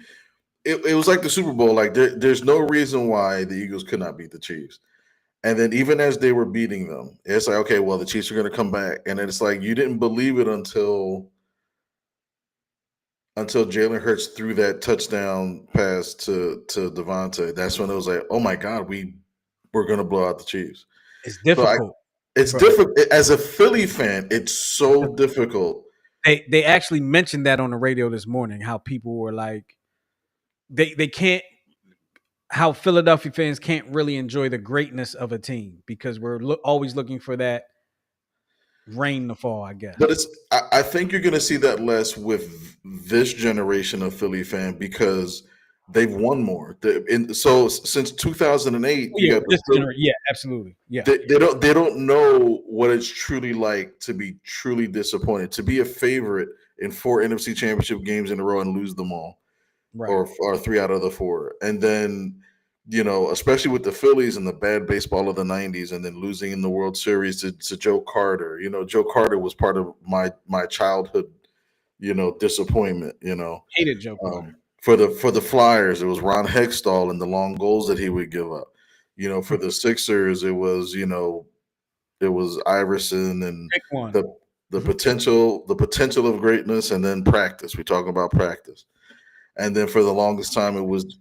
it was like the Super Bowl. Like there's no reason why the Eagles could not beat the Chiefs. And then even as they were beating them, it's like, okay, well, the Chiefs are going to come back, and then it's like you didn't believe it until Jalen Hurts threw that touchdown pass to Devontae. That's when it was like, oh my God, we're going to blow out the Chiefs. It's So difficult. it's difficult as a Philly fan. It's so difficult. They actually mentioned that on the radio this morning. How people were like, they can't. How Philadelphia fans can't really enjoy the greatness of a team because we're always looking for that rain to fall, I guess. But I think you're going to see that less with this generation of Philly fan because they've won more. So since 2008, you got yeah, absolutely, yeah. They don't know what it's truly like to be truly disappointed, to be a favorite in 4 NFC Championship games in a row and lose them all, Right. or 3 out of the 4, and then especially with the Phillies and the bad baseball of the 90s, and then losing in the World Series to Joe Carter. Joe Carter was part of my childhood, disappointment. Hated Joe Carter. For the Flyers, it was Ron Hextall and the long goals that he would give up. For the Sixers, it was Iverson and the potential of greatness, and then practice. We talk about practice, and then for the longest time, it was.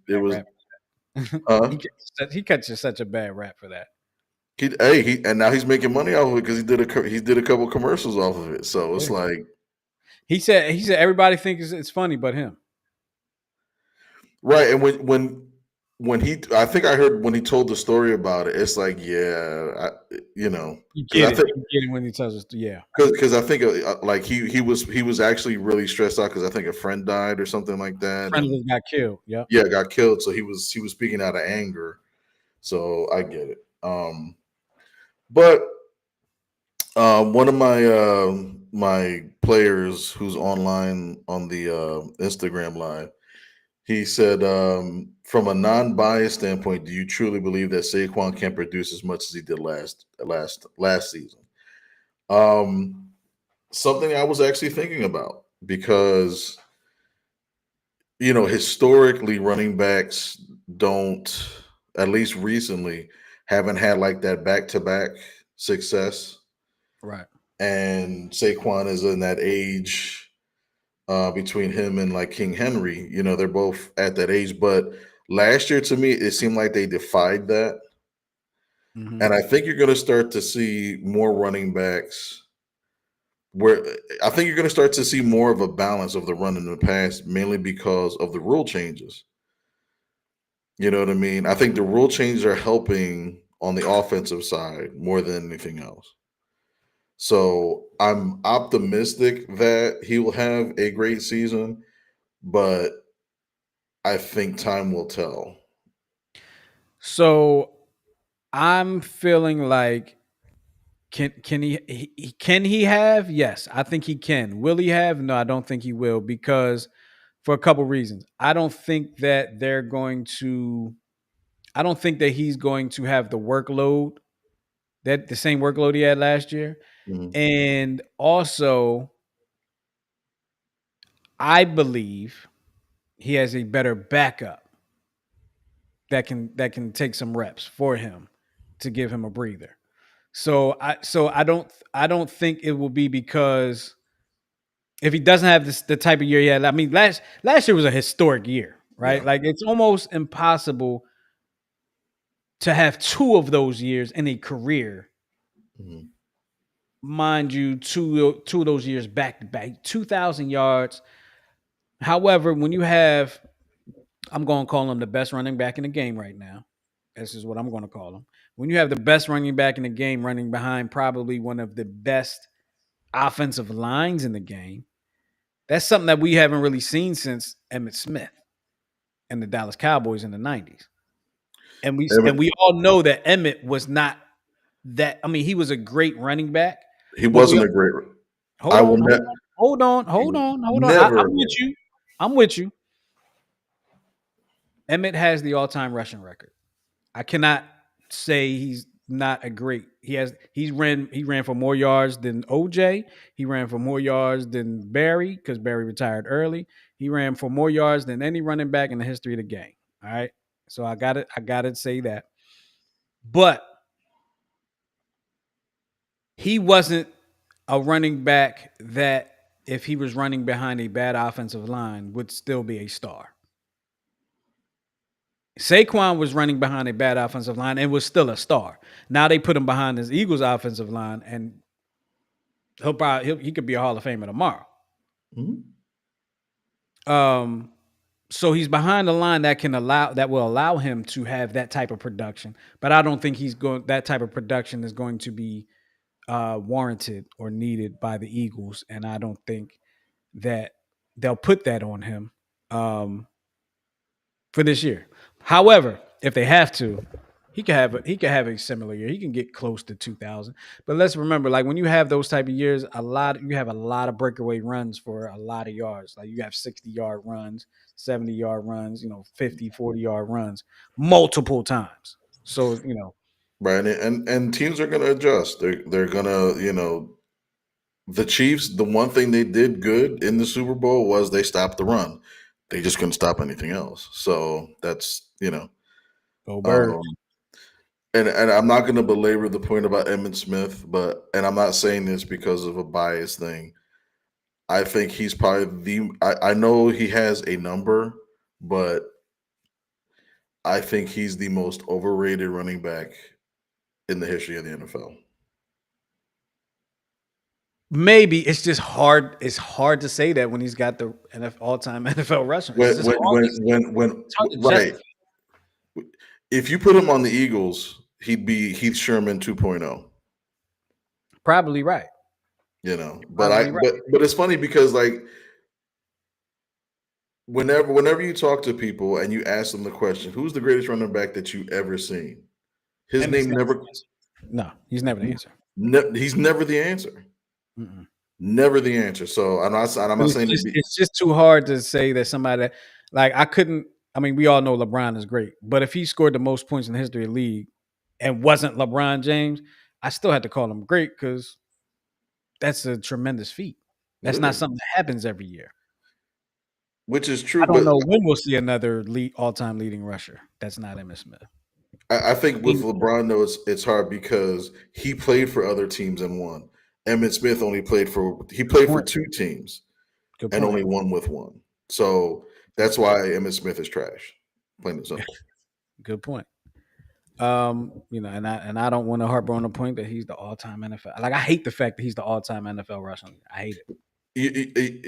He catches such a bad rap for that. And now he's making money off of it because he did a couple commercials off of it. So it's like he said everybody thinks it's funny, but him. Right, and I think I heard when he told the story about it, it's like, yeah, You because get I it. think You get it when he tells us. Yeah. because I think like he was actually really stressed out because I think a friend died or something like that, Friend of and his got killed. Yep. yeah, got killed. So he was speaking out of anger. So I get it. But one of my players who's online on the Instagram live, he said, from a non-biased standpoint, do you truly believe that Saquon can produce as much as he did last season? Um, Something I was actually thinking about because historically running backs don't, at least recently, haven't had like that back-to-back success. Right. And Saquon is in that age between him and like King Henry. They're both at that age. But last year, to me, it seemed like they defied that. Hmm. And I think you're going to start to see more running backs where I think you're going to start to see more of a balance of the run in the pass, mainly because of the rule changes. You know what I mean? I think the rule changes are helping on the offensive side more than anything else. So I'm optimistic that he will have a great season, but I think time will tell. So I'm feeling like can he have? Yes, I think he can. Will he have? No, I don't think he will because for a couple reasons. I don't think that he's going to have the workload that the same workload he had last year. Mhm. And also, I believe he has a better backup that can take some reps for him to give him a breather. So I don't think it will be because if he doesn't have the type of year he had. I mean, last year was a historic year, right? Yeah. Like it's almost impossible to have two of those years in a career. Mhm. Mind you, two of those years back to back, 2,000 yards. However, when you have, I'm going to call him the best running back in the game right now. This is what I'm going to call him. When you have the best running back in the game running behind probably one of the best offensive lines in the game, that's something that we haven't really seen since Emmitt Smith and the Dallas Cowboys in the 90s. And we Evan- and we all know that Emmett was not that. I mean, he was a great running back, he but we wasn't a great. hold I will on, hold on, hold on, hold on, hold on. I'm never. with you. I'm with you. Emmett has the all-time rushing record. I cannot say he's not a great. He ran for more yards than OJ. He ran for more yards than Barry because Barry retired early. He ran for more yards than any running back in the history of the game. All right. So I got to say that. But he wasn't a running back that if he was running behind a bad offensive line would still be a star. Saquon was running behind a bad offensive line and was still a star. Now they put him behind his Eagles offensive line, and he could be a Hall of Famer tomorrow. Mhm. Um, so he's behind the line that will allow him to have that type of production. But I don't think he's going that type of production is going to be warranted or needed by the Eagles, and I don't think that they'll put that on him for this year. However, if they have to, he could have a similar year. He can get close to 2,000. But let's remember, like when you have those type of years, you have a lot of breakaway runs for a lot of yards. Like you have 60-yard runs, 70-yard runs, 50, 40-yard runs multiple times. So, Right, and teams are going to adjust. They're going to, the Chiefs. The one thing they did good in the Super Bowl was they stopped the run. They just couldn't stop anything else. So that's go um, Birds. and I'm not going to belabor the point about Emmitt Smith, and I'm not saying this because of a bias thing. I think he's probably I know he has a number, but I think he's the most overrated running back in the history of the NFL. maybe it's just hard. It's hard to say that when he's got the all-time NFL rushing. It's just hard. It's hard to right. justify. If you put him on the Eagles, he'd be Heath Sherman 2.0. Probably right. You know, Probably right. but it's funny because like whenever you talk to people and you ask them the question, who's the greatest running back that you ever seen? His And name never. No, he's never the answer. He's never the answer. Mm-mm. Never the answer. So I'm not saying It's just too hard to say that somebody like I couldn't. I mean, we all know LeBron is great, but if he scored the most points in the history of the league and wasn't LeBron James, I still had to call him great because that's a tremendous feat. That's not something that happens every year. Which is true. I don't But know when we'll see another all-time leading rusher. That's not Emmitt Smith. I think with LeBron, though, it's hard because he played for other teams and won. Emmitt Smith only played for 2 teams and only won with one. So that's why Emmitt Smith is trash. Plain and simple. Good point. You know, and I don't want to harbor on the point that he's the all-time NFL. Like I hate the fact that he's the all-time NFL rushing. I hate it.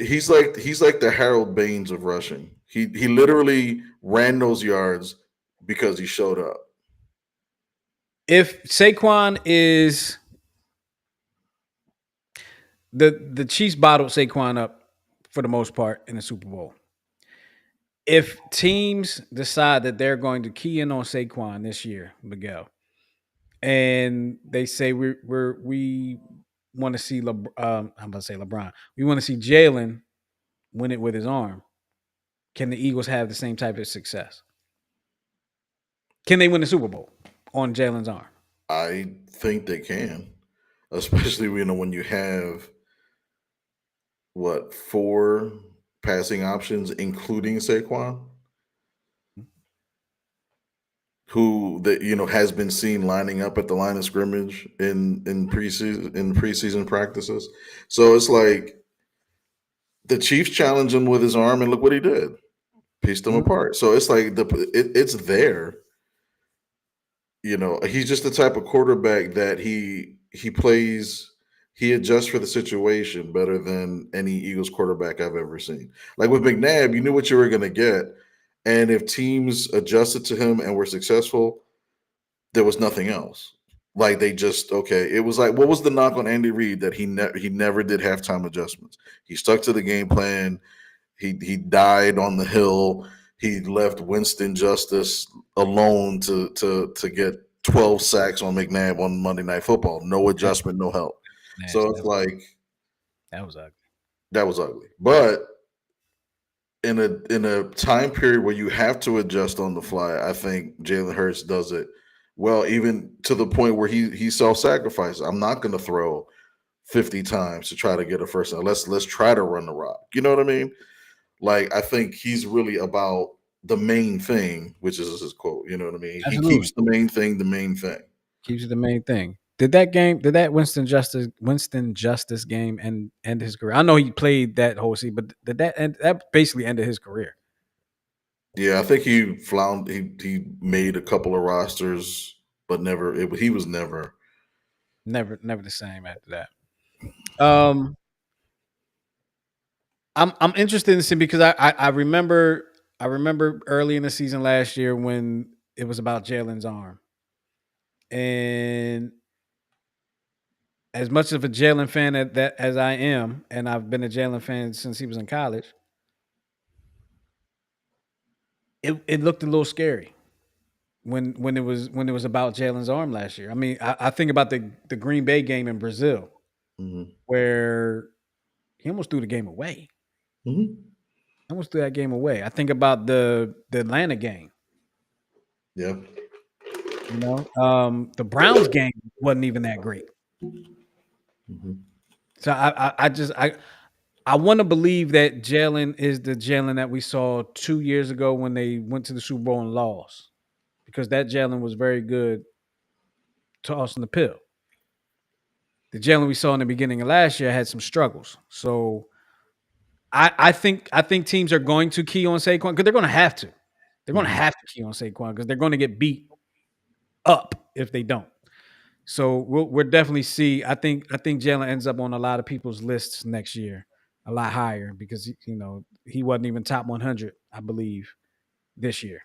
He's like the Harold Baines of rushing. He literally ran those yards because he showed up. If Saquon is the Chiefs bottled Saquon up for the most part in the Super Bowl. If teams decide that they're going to key in on Saquon this year, Miguel, and they say we want to see I'm about to say LeBron. We want to see Jalen win it with his arm. Can the Eagles have the same type of success? Can they win the Super Bowl on Jalen's arm? I think they can, especially when you have 4 passing options, including Saquon, who has been seen lining up at the line of scrimmage in preseason practices. So it's like the Chiefs challenged him with his arm, and look what he did. Pieced them apart. So it's like it's there. You know, he's just the type of quarterback that he plays. He adjusts for the situation better than any Eagles quarterback I've ever seen. Like with McNabb, you knew what you were going to get, and if teams adjusted to him and were successful, there was nothing else. Like they just It was like, what was the knock on Andy Reid that he never did halftime adjustments? He stuck to the game plan. He died on the hill. He left Winston Justice alone to get 12 sacks on McNabb on Monday Night Football. No adjustment, no help. So it's like that was ugly. That was ugly. But in a time period where you have to adjust on the fly, I think Jalen Hurts does it well, even to the point where he self-sacrifices. I'm not going to throw 50 times to try to get a first down. Let's try to run the rock. You know what I mean? Like I think he's really about the main thing, which is his quote. You know what I mean? Absolutely. He keeps the main thing the main thing. Keeps it the main thing. Did that Winston Justice game end his career? I know he played that whole season, but did that basically ended his career? Yeah, I think he made a couple of rosters, but he was never the same after that. I'm interested in seeing because I remember early in the season last year when it was about Jalen's arm. And as much of a Jalen fan as I am, and I've been a Jalen fan since he was in college, it looked a little scary when it was about Jalen's arm last year. I mean, I think about the Green Bay game in Brazil, where he almost threw the game away. Almost threw that game away. I think about the Atlanta game. Yeah. You know, the Browns game wasn't even that great. So I want to believe that Jalen is the Jalen that we saw 2 years ago when they went to the Super Bowl and lost, because that Jalen was very good tossing the pill. The Jalen we saw in the beginning of last year had some struggles. So I think teams are going to key on Saquon because they're going to have to. They're going to have to key on Saquon because they're going to get beat up if they don't. So we'll definitely see. I think Jalen ends up on a lot of people's lists next year, a lot higher because he wasn't even top 100, I believe, this year.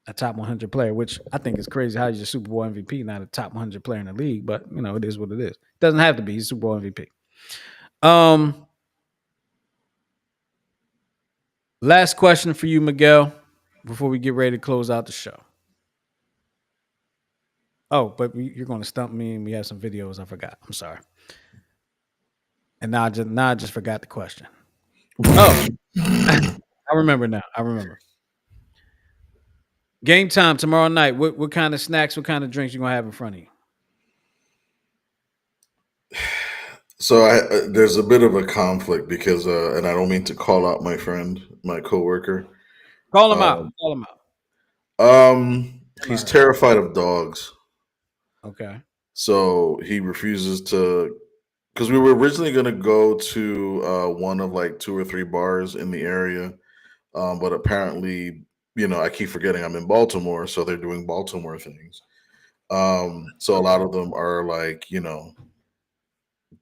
A top 100 player, which I think is crazy. How he's a Super Bowl MVP, not a top 100 player in the league, but it is what it is. Doesn't have to be. He's Super Bowl MVP. Um, Last question for you, Miguel, before we get ready to close out the show. Oh, but you're going to stump me, and we have some videos. I forgot. I'm sorry. And now I just forgot the question. Oh, I remember now. I remember. Game time tomorrow night. What kind of snacks, what kind of drinks you gonna have in front of you? So there's a bit of a conflict because, and I don't mean to call out my friend, my coworker. Call him out. Um, Call him out. Never he's heard. terrified of dogs, Okay. so he refuses to. Because we were originally going to go to one of like two or three bars in the area, but apparently, I keep forgetting I'm in Baltimore, so they're doing Baltimore things. So a lot of them are like,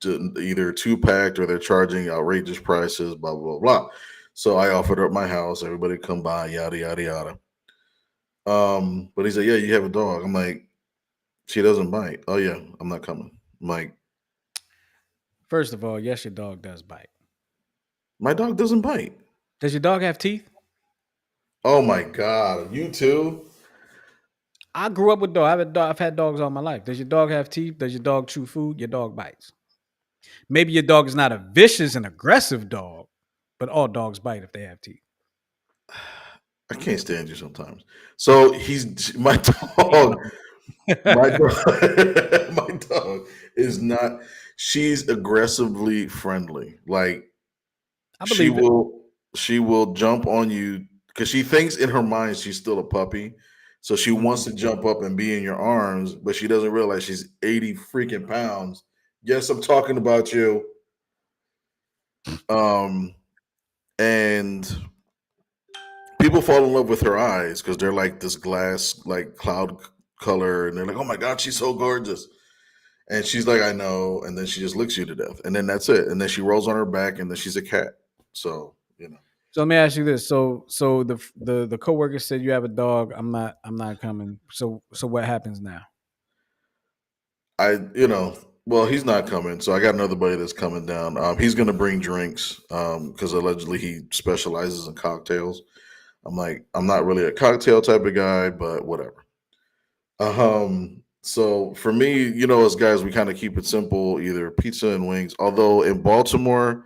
either two packed or they're charging outrageous prices, blah blah blah. So I offered up my house, everybody come by, yada yada yada. But he said, "Yeah, you have a dog." I'm like, "She doesn't bite." "Oh yeah, I'm not coming." I'm like, First of all, yes, your dog does bite. "My dog doesn't bite." Does your dog have teeth? Oh my god, you too? I grew up with dogs. I've had dogs all my life. Does your dog have teeth? Does your dog chew food? Your dog bites. Maybe your dog is not a vicious and aggressive dog, but all dogs bite if they have teeth. I can't stand you sometimes. So he's my dog. My dog, my dog is not. She's aggressively friendly. Like I she believe it. will, she will jump on you because she thinks in her mind she's still a puppy. So she wants to Mhm. jump up and be in your arms, but she doesn't realize she's 80 freaking pounds. Yes, I'm talking about you. Um, and people fall in love with her eyes because they're like this glass, like color, and they're like, "Oh my god, she's so gorgeous." And she's like, "I know," and then she just licks you to death, and then that's it. And then she rolls on her back, and then she's a cat. So So let me ask you this. So the coworker said you have a dog. I'm not coming. So what happens now? I, well, he's not coming. So I got another buddy that's coming down. He's gonna bring drinks because allegedly he specializes in cocktails. I'm like, I'm not really a cocktail type of guy, but whatever. So for me, as guys, we kind of keep it simple, either pizza and wings. Although in Baltimore,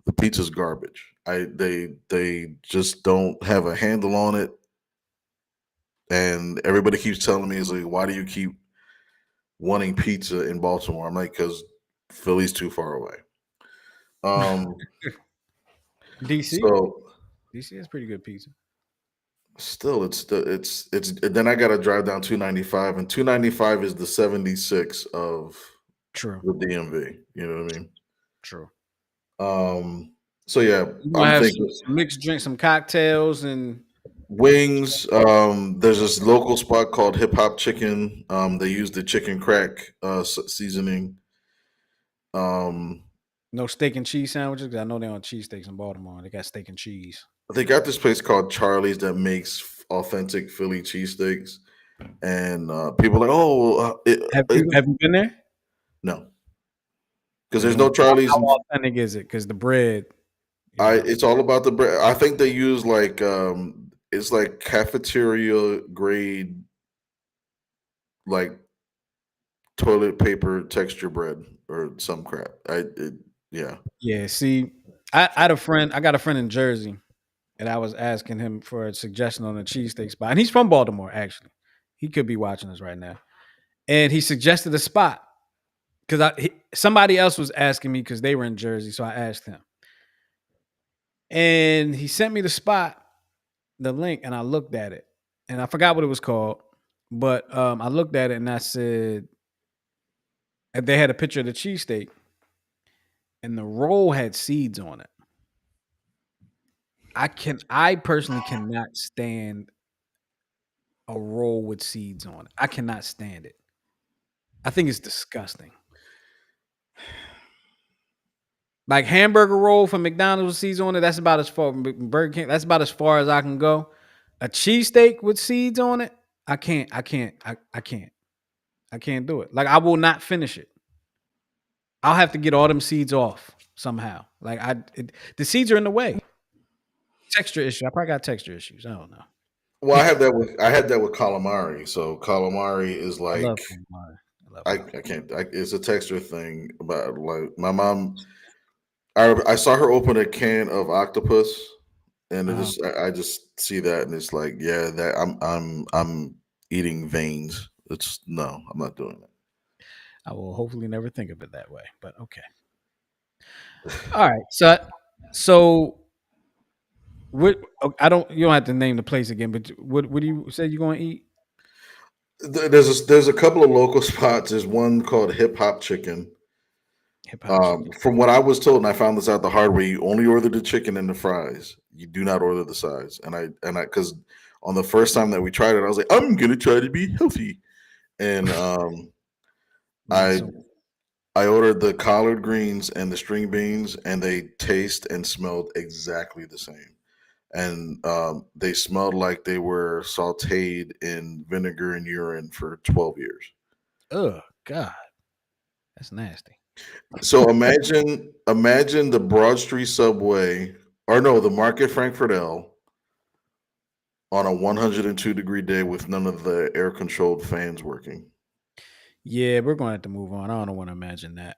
the pizza's garbage. They just don't have a handle on it, and everybody keeps telling me, "Is like, why do you keep wanting pizza in Baltimore?" I'm like, "Because Philly's too far away." Um, DC. so DC has pretty good pizza. still, it's then I got to drive down 295, and 295 is the 76 of True. the DMV. You know what I mean? True. So yeah, You gonna I'm have thinking some mixed drinks, some cocktails, and wings. There's this local spot called Hip Hop Chicken. They use the chicken crack seasoning. Um, no steak and cheese sandwiches. 'Cause I know they on cheesesteaks in Baltimore. They got steak and cheese. they got this place called Charlie's that makes authentic Philly cheesesteaks, and people are like, "Oh, Have you been there? no," because You there's no want Charlie's. how authentic is it? Because the bread, you know. It's all about the bread. I think they use like it's like cafeteria grade, like toilet paper texture bread or some crap. Yeah. Yeah. See, I had a friend. I got a friend in Jersey, and I was asking him for a suggestion on a cheesesteak spot, and he's from Baltimore. Actually, he could be watching us right now, and he suggested a spot because somebody else was asking me because they were in Jersey, so I asked him, and he sent me the spot, the link, and I looked at it, and I forgot what it was called, but I looked at it and I said, and they had a picture of the cheesesteak, and the roll had seeds on it. I personally cannot stand a roll with seeds on it. I cannot stand it. I think it's disgusting. Like hamburger roll from McDonald's with seeds on it, that's about as far. Burger King, that's about as far as I can go. A cheesesteak with seeds on it, I can't. I can't. I can't do it. Like I will not finish it. I'll have to get all them seeds off somehow. Like the seeds are in the way. Texture issue. I probably got texture issues. I don't know. Well, I had that with calamari. So calamari is I love like calamari. I love I calamari. can't. It's a texture thing. About like my mom. I saw her open a can of octopus, and Uh-huh. I just see that, and it's like, yeah, that I'm eating veins. It's no, I'm not doing that. I will hopefully never think of it that way. But okay. All right. So what? I don't. You don't have to name the place again. But what do you say you're going to eat? There's a couple of local spots. There's one called Hip Hop Chicken. Hip hop chicken. From what I was told, and I found this out the hard way, you only order the chicken and the fries. You do not order the sides. Because on the first time that we tried it, I was like, I'm gonna try to be healthy, and I So, I ordered the collard greens and the string beans, and they taste and smelled exactly the same. And they smelled like they were sautéed in vinegar and urine for 12 years. God, that's nasty. So imagine the Broad Street subway, or no, the Market Frankfurt L on a 102-degree day with none of the air controlled fans working. Yeah, we're going to have to move on. I don't want to imagine that.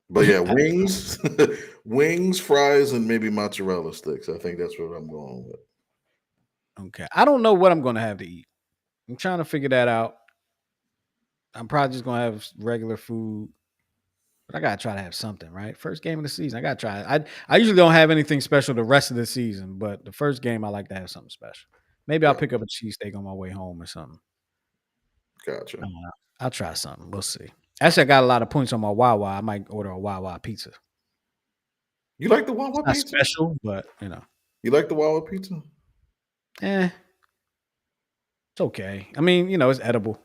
But yeah, wings, wings, fries, and maybe mozzarella sticks. I think that's what I'm going with. Okay. I don't know what I'm going to have to eat. I'm trying to figure that out. I'm probably just going to have regular food. But I got to try to have something, right? First game of the season. I got to try it. I usually don't have anything special the rest of the season, but the first game, I like to have something special. Maybe I'll Got- pick up a cheesesteak on my way home or something. Gotcha. I don't know. I'll try something. We'll see. Actually, I got a lot of points on my Wawa. I might order a Wawa pizza. You like the It's Wawa not pizza? special, but you know, You like the Wawa pizza? eh, it's okay. I mean, it's edible.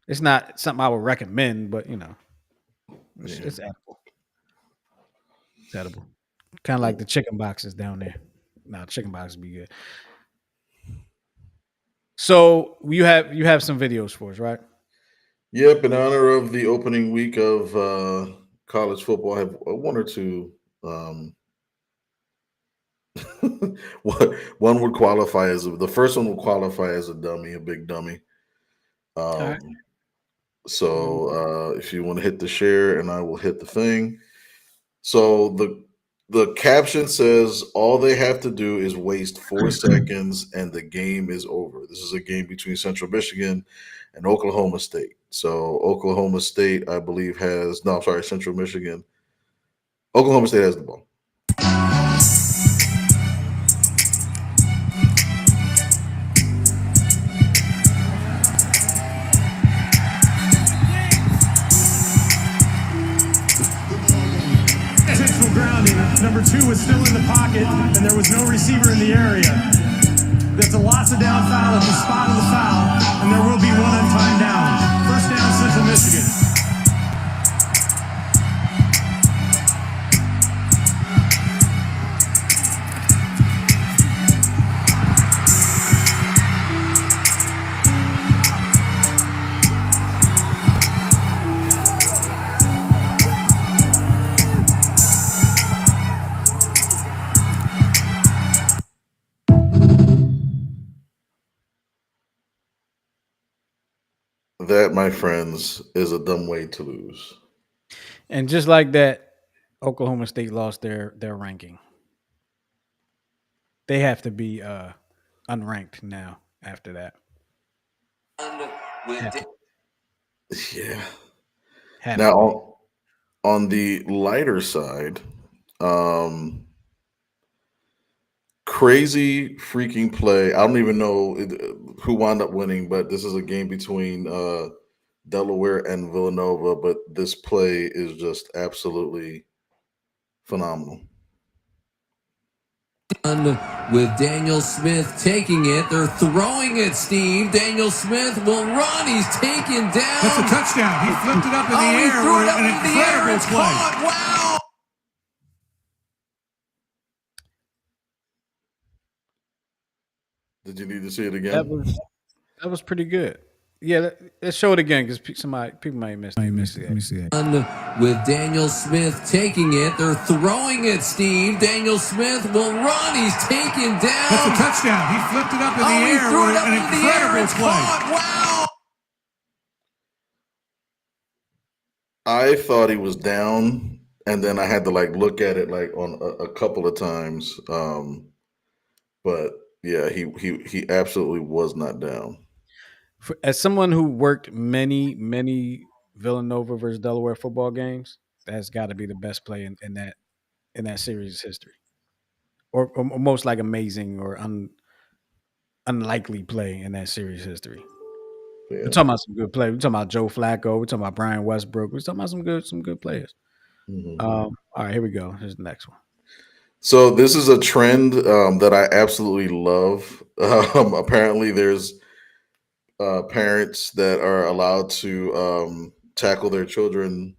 It's not something I would recommend, but it's, Yeah. it's edible. It's edible. Kind of like the chicken boxes down there. Nah, chicken boxes be good. So you have some videos for us, right? Yep. In honor of the opening week of college football, I have one or two. One would qualify as the first one would qualify as a dummy, a big dummy. All Um, right. so if you want to hit the share, and I will hit the thing. So the caption says all they have to do is waste 4 seconds, and the game is over. This is a game between Central Michigan and Oklahoma State. So Oklahoma State, I believe, has no. I'm sorry, Central Michigan. Oklahoma State has the ball. Intentional grounding. Number 2 was still in the pocket, and there was no receiver in the area. That's a loss of down foul at the spot of the foul, and there will be one on time down. First down, Central Michigan. That, my friends, is a dumb way to lose. And just like that, Oklahoma State lost their ranking. They have to be unranked now after that. Have to. Yeah. Have to be. Now, on the lighter side, um, crazy freaking play. I don't even know who wound up winning, but this is a game between Delaware and Villanova. But this play is just absolutely phenomenal. With Daniel Smith taking it. They're throwing it, Steve. Daniel Smith will run. He's taken down. That's a touchdown. He flipped it up in the he air. threw it up An in the air. incredible It's play. caught. Wow. Did you need to see it again? That was pretty good. Yeah, let's show it again because people might miss it. Let me see that. With Daniel Smith taking it. They're throwing it, Steve. Daniel Smith will run. He's taken down. That's a touchdown. He flipped it up in the he air. threw it up An in the air. incredible It's play. caught. Wow. I thought he was down, and then I had to look at it on a couple of times. But yeah, he absolutely was not down. As someone who worked many Villanova versus Delaware football games, that's got to be the best play in that series' history, or most like amazing or unlikely play in that series' history. Yeah. We're talking about some good play. We're talking about Joe Flacco. We're talking about Brian Westbrook. We're talking about some good players. Mm-hmm. All right, here we go. Here's the next one. So this is a trend that I absolutely love. Apparently, there's parents that are allowed to tackle their children.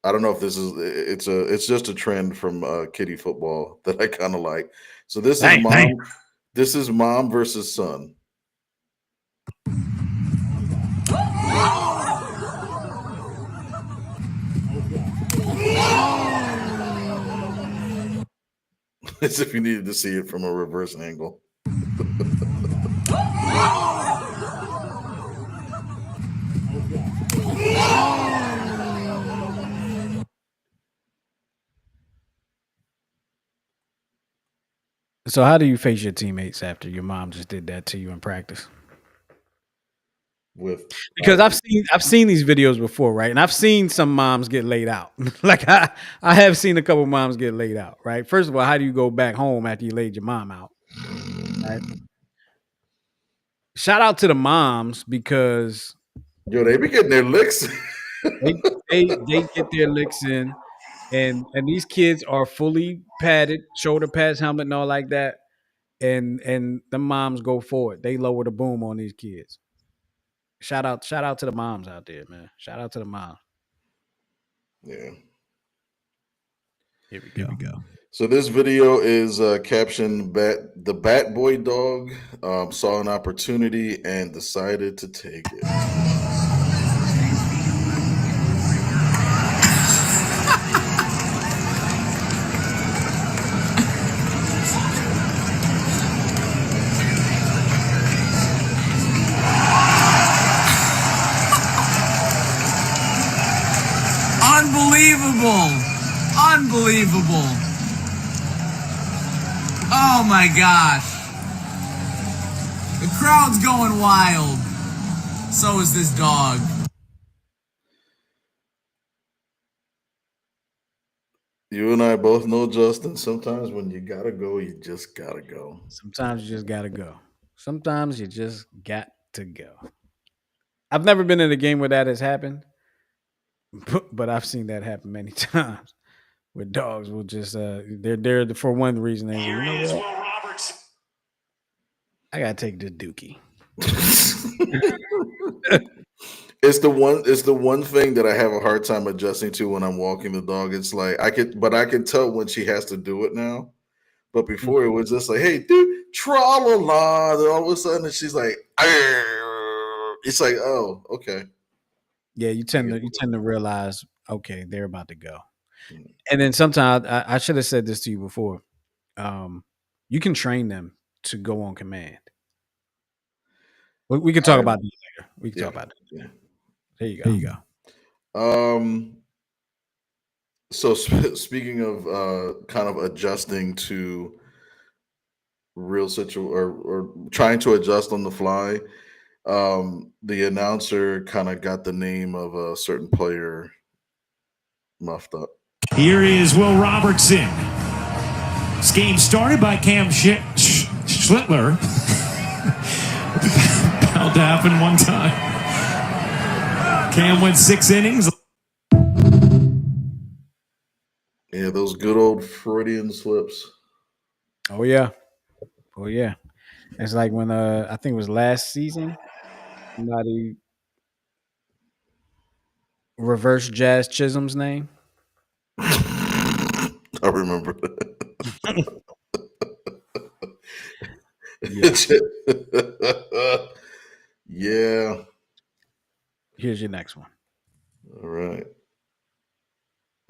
I don't know if this is it's just a trend from kiddie football that I kind of like. So this is mom. This is mom versus son. As if you needed to see it from a reverse angle. So how do you face your teammates after your mom just did that to you in practice? Because I've seen these videos before, right? And I've seen some moms get laid out. Like I have seen a couple moms get laid out, right? First of all, how do you go back home after you laid your mom out? Right? Shout out to the moms because they be getting their licks. they get their licks in, and these kids are fully padded, shoulder pads, helmet, and all like that. And the moms go forward. They lower the boom on these kids. Shout out to the moms out there, man. Shout out to the moms. Yeah. Here we go. So this video is captioned "The Bat Boy dog saw an opportunity and decided to take it." Unbelievable. Oh my gosh. The crowd's going wild. So is this dog. You and I both know, Justin, sometimes when you gotta go, you just gotta go. Sometimes you just gotta go. Sometimes you just got to go. I've never been in a game where that has happened, but I've seen that happen many times. Where dogs will just they're for one reason they you know what? I gotta take this dookie. It's the one thing that I have a hard time adjusting to when I'm walking the dog. It's like I can tell when she has to do it now. But before it was just like, hey, dude, tra-la-la. Then all of a sudden she's like, arr. It's like, oh, okay. Yeah, you tend to realize, okay, they're about to go. And then sometimes I should have said this to you before. You can train them to go on command. We can talk about this later. We can talk about it. Yeah. There you go. So speaking of kind of adjusting to real situation or trying to adjust on the fly, the announcer kind of got the name of a certain player muffed up. Here is Will Robertson. This game started by Cam Schlittler. Bound to happen one time. Cam went 6 innings. Yeah, those good old Freudian slips. Oh yeah. Oh yeah. It's like when I think it was last season, somebody reversed Jazz Chisholm's name. I remember that. Yeah. Here's your next one. All right.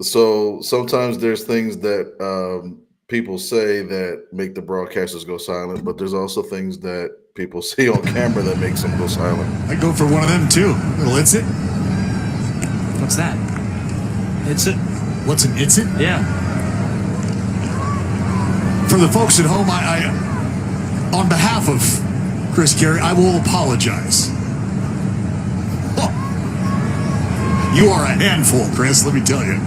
So sometimes there's things that people say that make the broadcasters go silent, but there's also things that people see on camera that makes them go silent. I go for one of them too. Little it's it. What's that? It's it. What's an it's it? Yeah. For the folks at home, I on behalf of Chris Carey, I will apologize. Oh, you are a handful, Chris, let me tell you.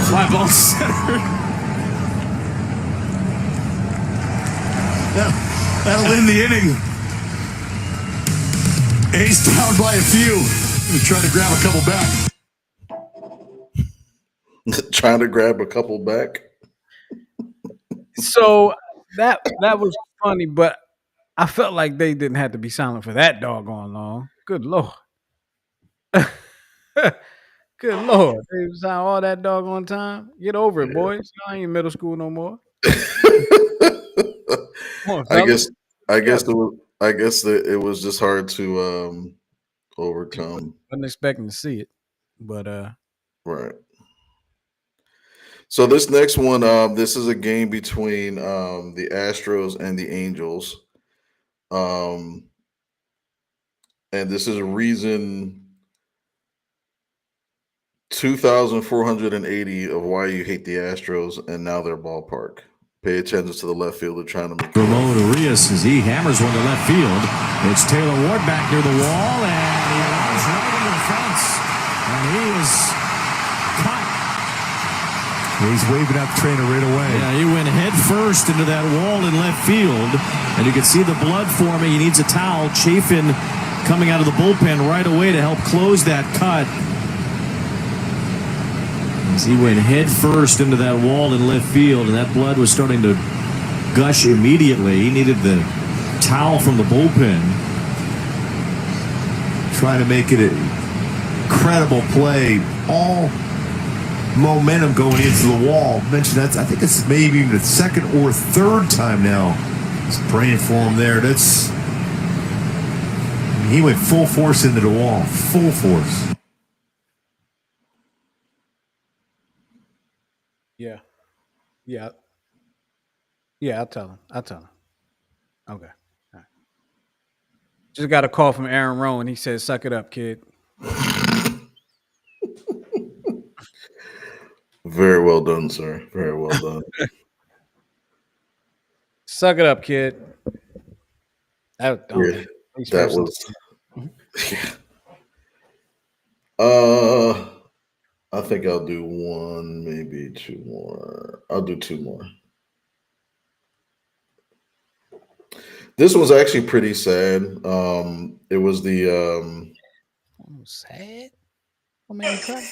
Fly ball center. That'll end the inning. A's down by a few. Gonna try to grab a couple back. Trying to grab a couple back. So that was funny, but I felt like they didn't have to be silent for that doggone long. Good Lord. Good Lord. They was silent all that doggone time. Get over it, boys. Y'all ain't in middle school no more. Come on, I fellas. guess it was just hard to overcome. Wasn't expecting to see it. But Right. So this next one, this is a game between the Astros and the Angels. And this is reason 2,480 of why you hate the Astros and now their ballpark. Pay attention to the left fielder trying to make Ramon Urias as he hammers one to left field. It's Taylor Ward back near the wall, and he runs right into the fence. And he is cut. He's waving at the trainer right away. Yeah, he went head first into that wall in left field. And you can see the blood forming. He needs a towel. Chafin coming out of the bullpen right away to help close that cut. As he went head first into that wall in left field, and that blood was starting to gush immediately. He needed the towel from the bullpen. Trying to make it a credible play. All momentum going into the wall. Mentioned that I think it's maybe the second or third time now. Just praying for him there. He went full force into the wall. Full force. yeah. Yeah, I'll tell him. Okay. All right. Just got a call from Aaron Rowan. He said, "Suck it up, kid." Very well done, sir. Very well done. Suck it up, kid. Yeah, He's that first. was. I think I'll do one, maybe two more. I'll do two more. This was actually pretty sad. It was the Sad. Oh, man, cry.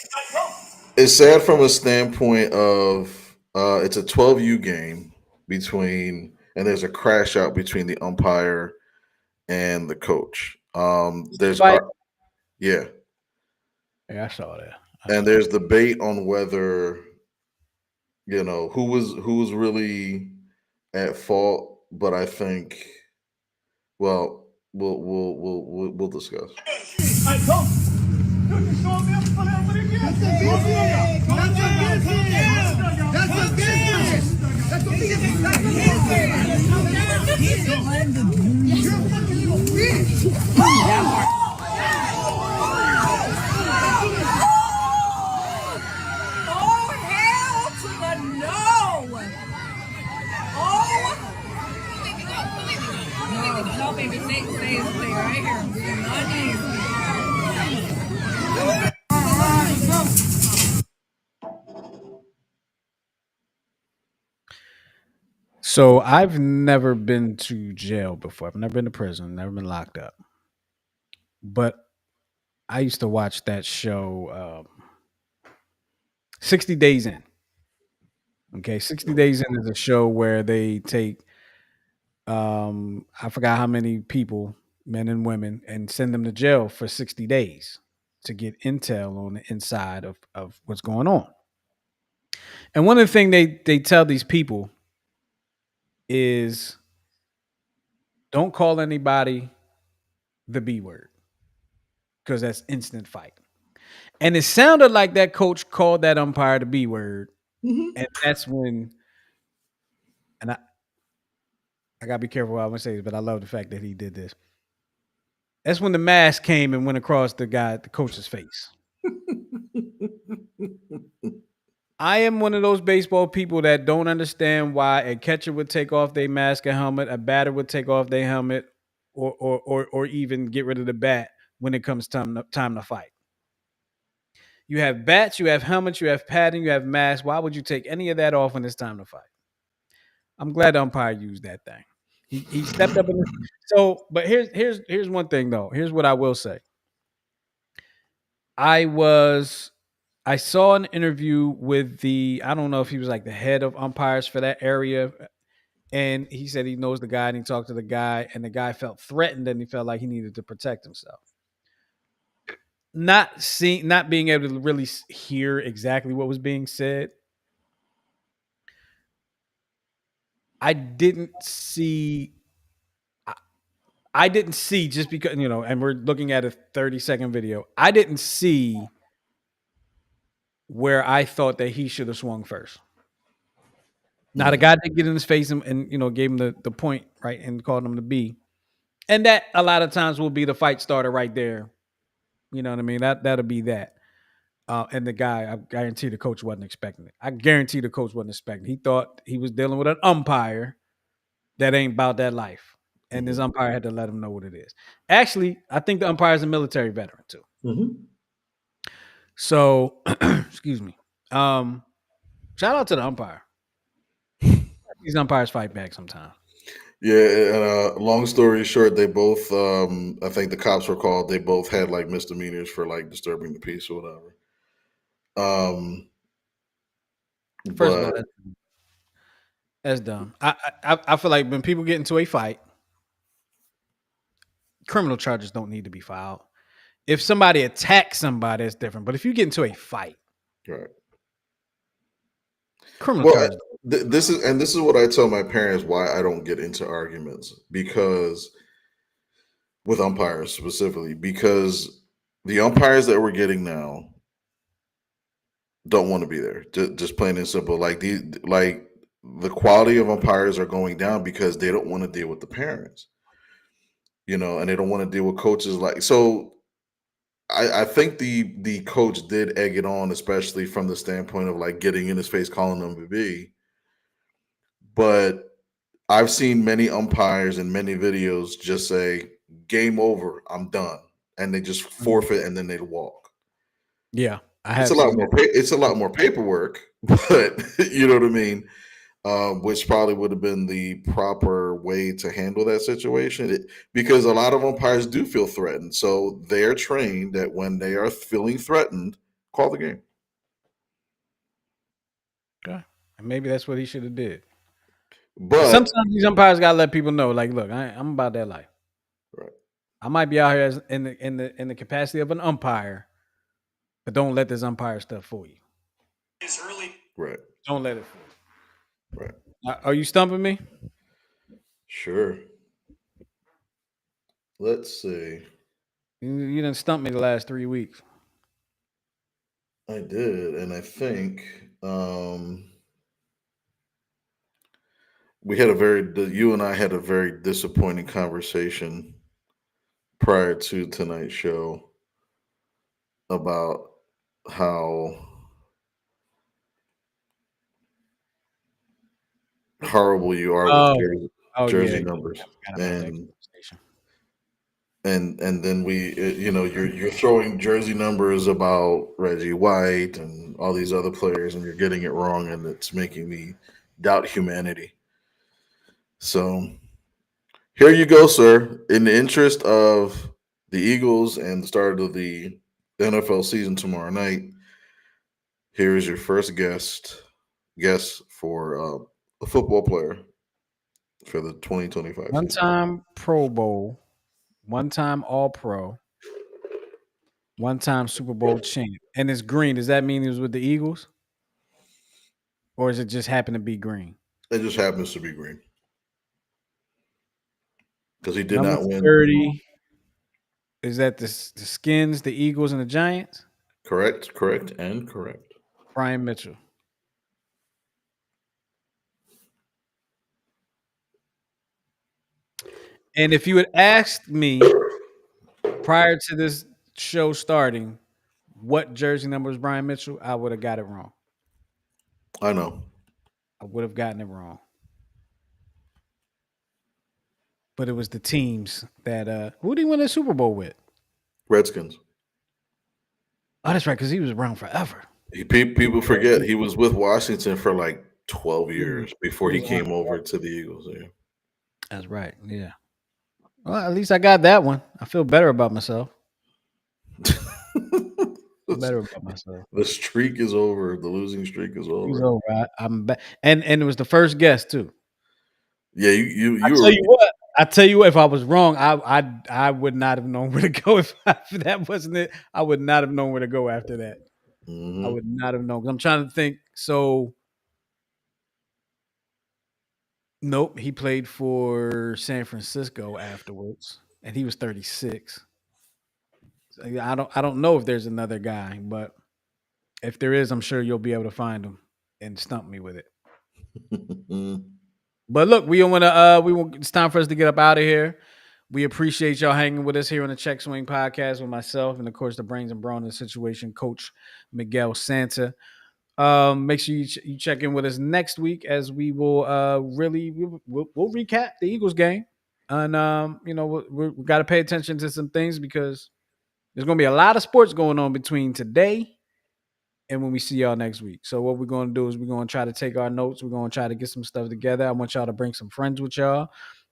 it's sad from a standpoint of it's a 12U game between, and there's a crash out between the umpire and the coach. There's Fight. yeah, Yeah, I saw that. and there's debate on whether who was really at fault, but I think we'll discuss. Oh, hell to the no! Oh! No, baby, stay right here. So I've never been to jail before. I've never been to prison, never been locked up. But I used to watch that show, 60 Days In. Okay, 60 Days In is a show where they take I forgot how many people, men and women, and send them to jail for 60 days to get intel on the inside of what's going on. And one of the things they tell these people is don't call anybody the B word because that's instant fight. And it sounded like that coach called that umpire the B word. And that's when, and I gotta be careful what I'm gonna say this, but I love the fact that he did this. That's when the mask came and went across the coach's face. I am one of those baseball people that don't understand why a catcher would take off their mask and helmet, a batter would take off their helmet, or even get rid of the bat when it comes time to fight. You have bats, you have helmets, you have padding, you have masks. Why would you take any of that off when it's time to fight? I'm glad the umpire used that thing. He stepped up. But here's one thing though. Here's what I will say. I saw an interview with I don't know if he was like the head of umpires for that area. And he said he knows the guy and he talked to the guy and the guy felt threatened and he felt like he needed to protect himself. Not being able to really hear exactly what was being said. I didn't see just because, and we're looking at a 30-second video. I didn't see where I thought that he should have swung first. Now the guy did get in his face and gave him the point, right, and called him the B. And that a lot of times will be the fight starter right there. You know what I mean? That'll be that. And the guy, I guarantee the coach wasn't expecting it. I guarantee the coach wasn't expecting it. He thought he was dealing with an umpire that ain't about that life. And this umpire had to let him know what it is. Actually, I think the umpire is a military veteran too. So, excuse me. Shout out to the umpire. These umpires fight back sometimes. Yeah, and long story short, they both, I think the cops were called. They both had like misdemeanors for like disturbing the peace or whatever. First of all, that's dumb. I feel like when people get into a fight, criminal charges don't need to be filed. If somebody attacks somebody, it's different. But if you get into a fight, right? Criminal charges. This is what I tell my parents why I don't get into arguments, because with umpires specifically, because the umpires that we're getting now don't want to be there. Just plain and simple. Like the quality of umpires are going down because they don't want to deal with the parents, and they don't want to deal with coaches so. I think the coach did egg it on, especially from the standpoint of like getting in his face, calling him B. But I've seen many umpires in many videos just say, "Game over, I'm done," and they just forfeit and then they'd walk. Yeah, it's a lot more paperwork, but you know what I mean. Which probably would have been the proper way to handle that situation, because a lot of umpires do feel threatened. So they're trained that when they are feeling threatened, call the game. Okay. And maybe that's what he should have did. But sometimes these umpires gotta let people know, like, look, I'm about that life. Right. I might be out here as in the capacity of an umpire, but don't let this umpire stuff fool you. It's early. Right. Don't let it fool you. Right. Are you stumping me? Sure. Let's see. You didn't stump me the last 3 weeks. I did, and I think you and I had a very disappointing conversation prior to tonight's show about how horrible you are with jersey numbers. and then you're throwing jersey numbers about Reggie White and all these other players, and you're getting it wrong, and it's making me doubt humanity. So here you go, sir. In the interest of the Eagles and the start of the NFL season tomorrow night, here is your first guess for a football player for the 2025 season. One-time Pro Bowl, one-time All-Pro, one-time Super Bowl champ. And it's green. Does that mean he was with the Eagles? Or does it just happen to be green? It just happens to be green. Because he did Number not win. 30. Is that the Skins, the Eagles, and the Giants? Correct. Brian Mitchell. And if you had asked me prior to this show starting what jersey number was Brian Mitchell, I would have got it wrong. I know. I would have gotten it wrong. But it was the teams that who did he win the Super Bowl with? Redskins. Oh, that's right, because he was around forever. People forget he was with Washington for like 12 years before he came over to the Eagles. Yeah. That's right. Yeah. Well, at least I got that one. I feel better about myself. Better about myself. The streak is over. The losing streak is over. He's over. I'm back, and it was the first guess too. Yeah, you. I tell you what. If I was wrong, I would not have known where to go. If that wasn't it, I would not have known where to go after that. Mm-hmm. I would not have known. 'Cause I'm trying to think. So, nope. He played for San Francisco afterwards, and he was 36. So I don't know if there's another guy, but if there is, I'm sure you'll be able to find him and stump me with it. But look, it's time for us to get up out of here. We appreciate y'all hanging with us here on the Check Swing Podcast with myself and, of course, the brains and brawn of the situation, Coach Miguel Santa. Make sure you check in with us next week as we will we'll recap the Eagles game, and we got to pay attention to some things because there's going to be a lot of sports going on between today and when we see y'all next week. So what we're going to do is we're going to try to take our notes. We're going to try to get some stuff together. I want y'all to bring some friends with y'all,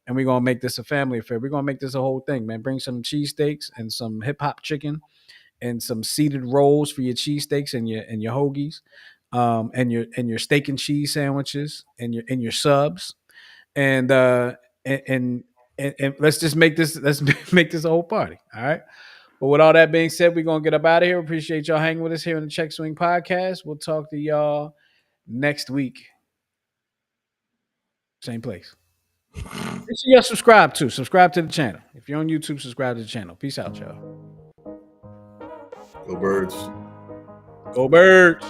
and we're going to make this a family affair. We're going to make this a whole thing, man. Bring some cheesesteaks and some hip-hop chicken and some seeded rolls for your cheesesteaks and your hoagies, and your steak and cheese sandwiches and your subs. And let's just make this a whole party. All right. But with all that being said, we're going to get up out of here. Appreciate y'all hanging with us here on the Check Swing Podcast. We'll talk to y'all next week. Same place. Make sure y'all subscribe to the channel. If you're on YouTube, subscribe to the channel. Peace out, y'all. Go Birds. Go Birds.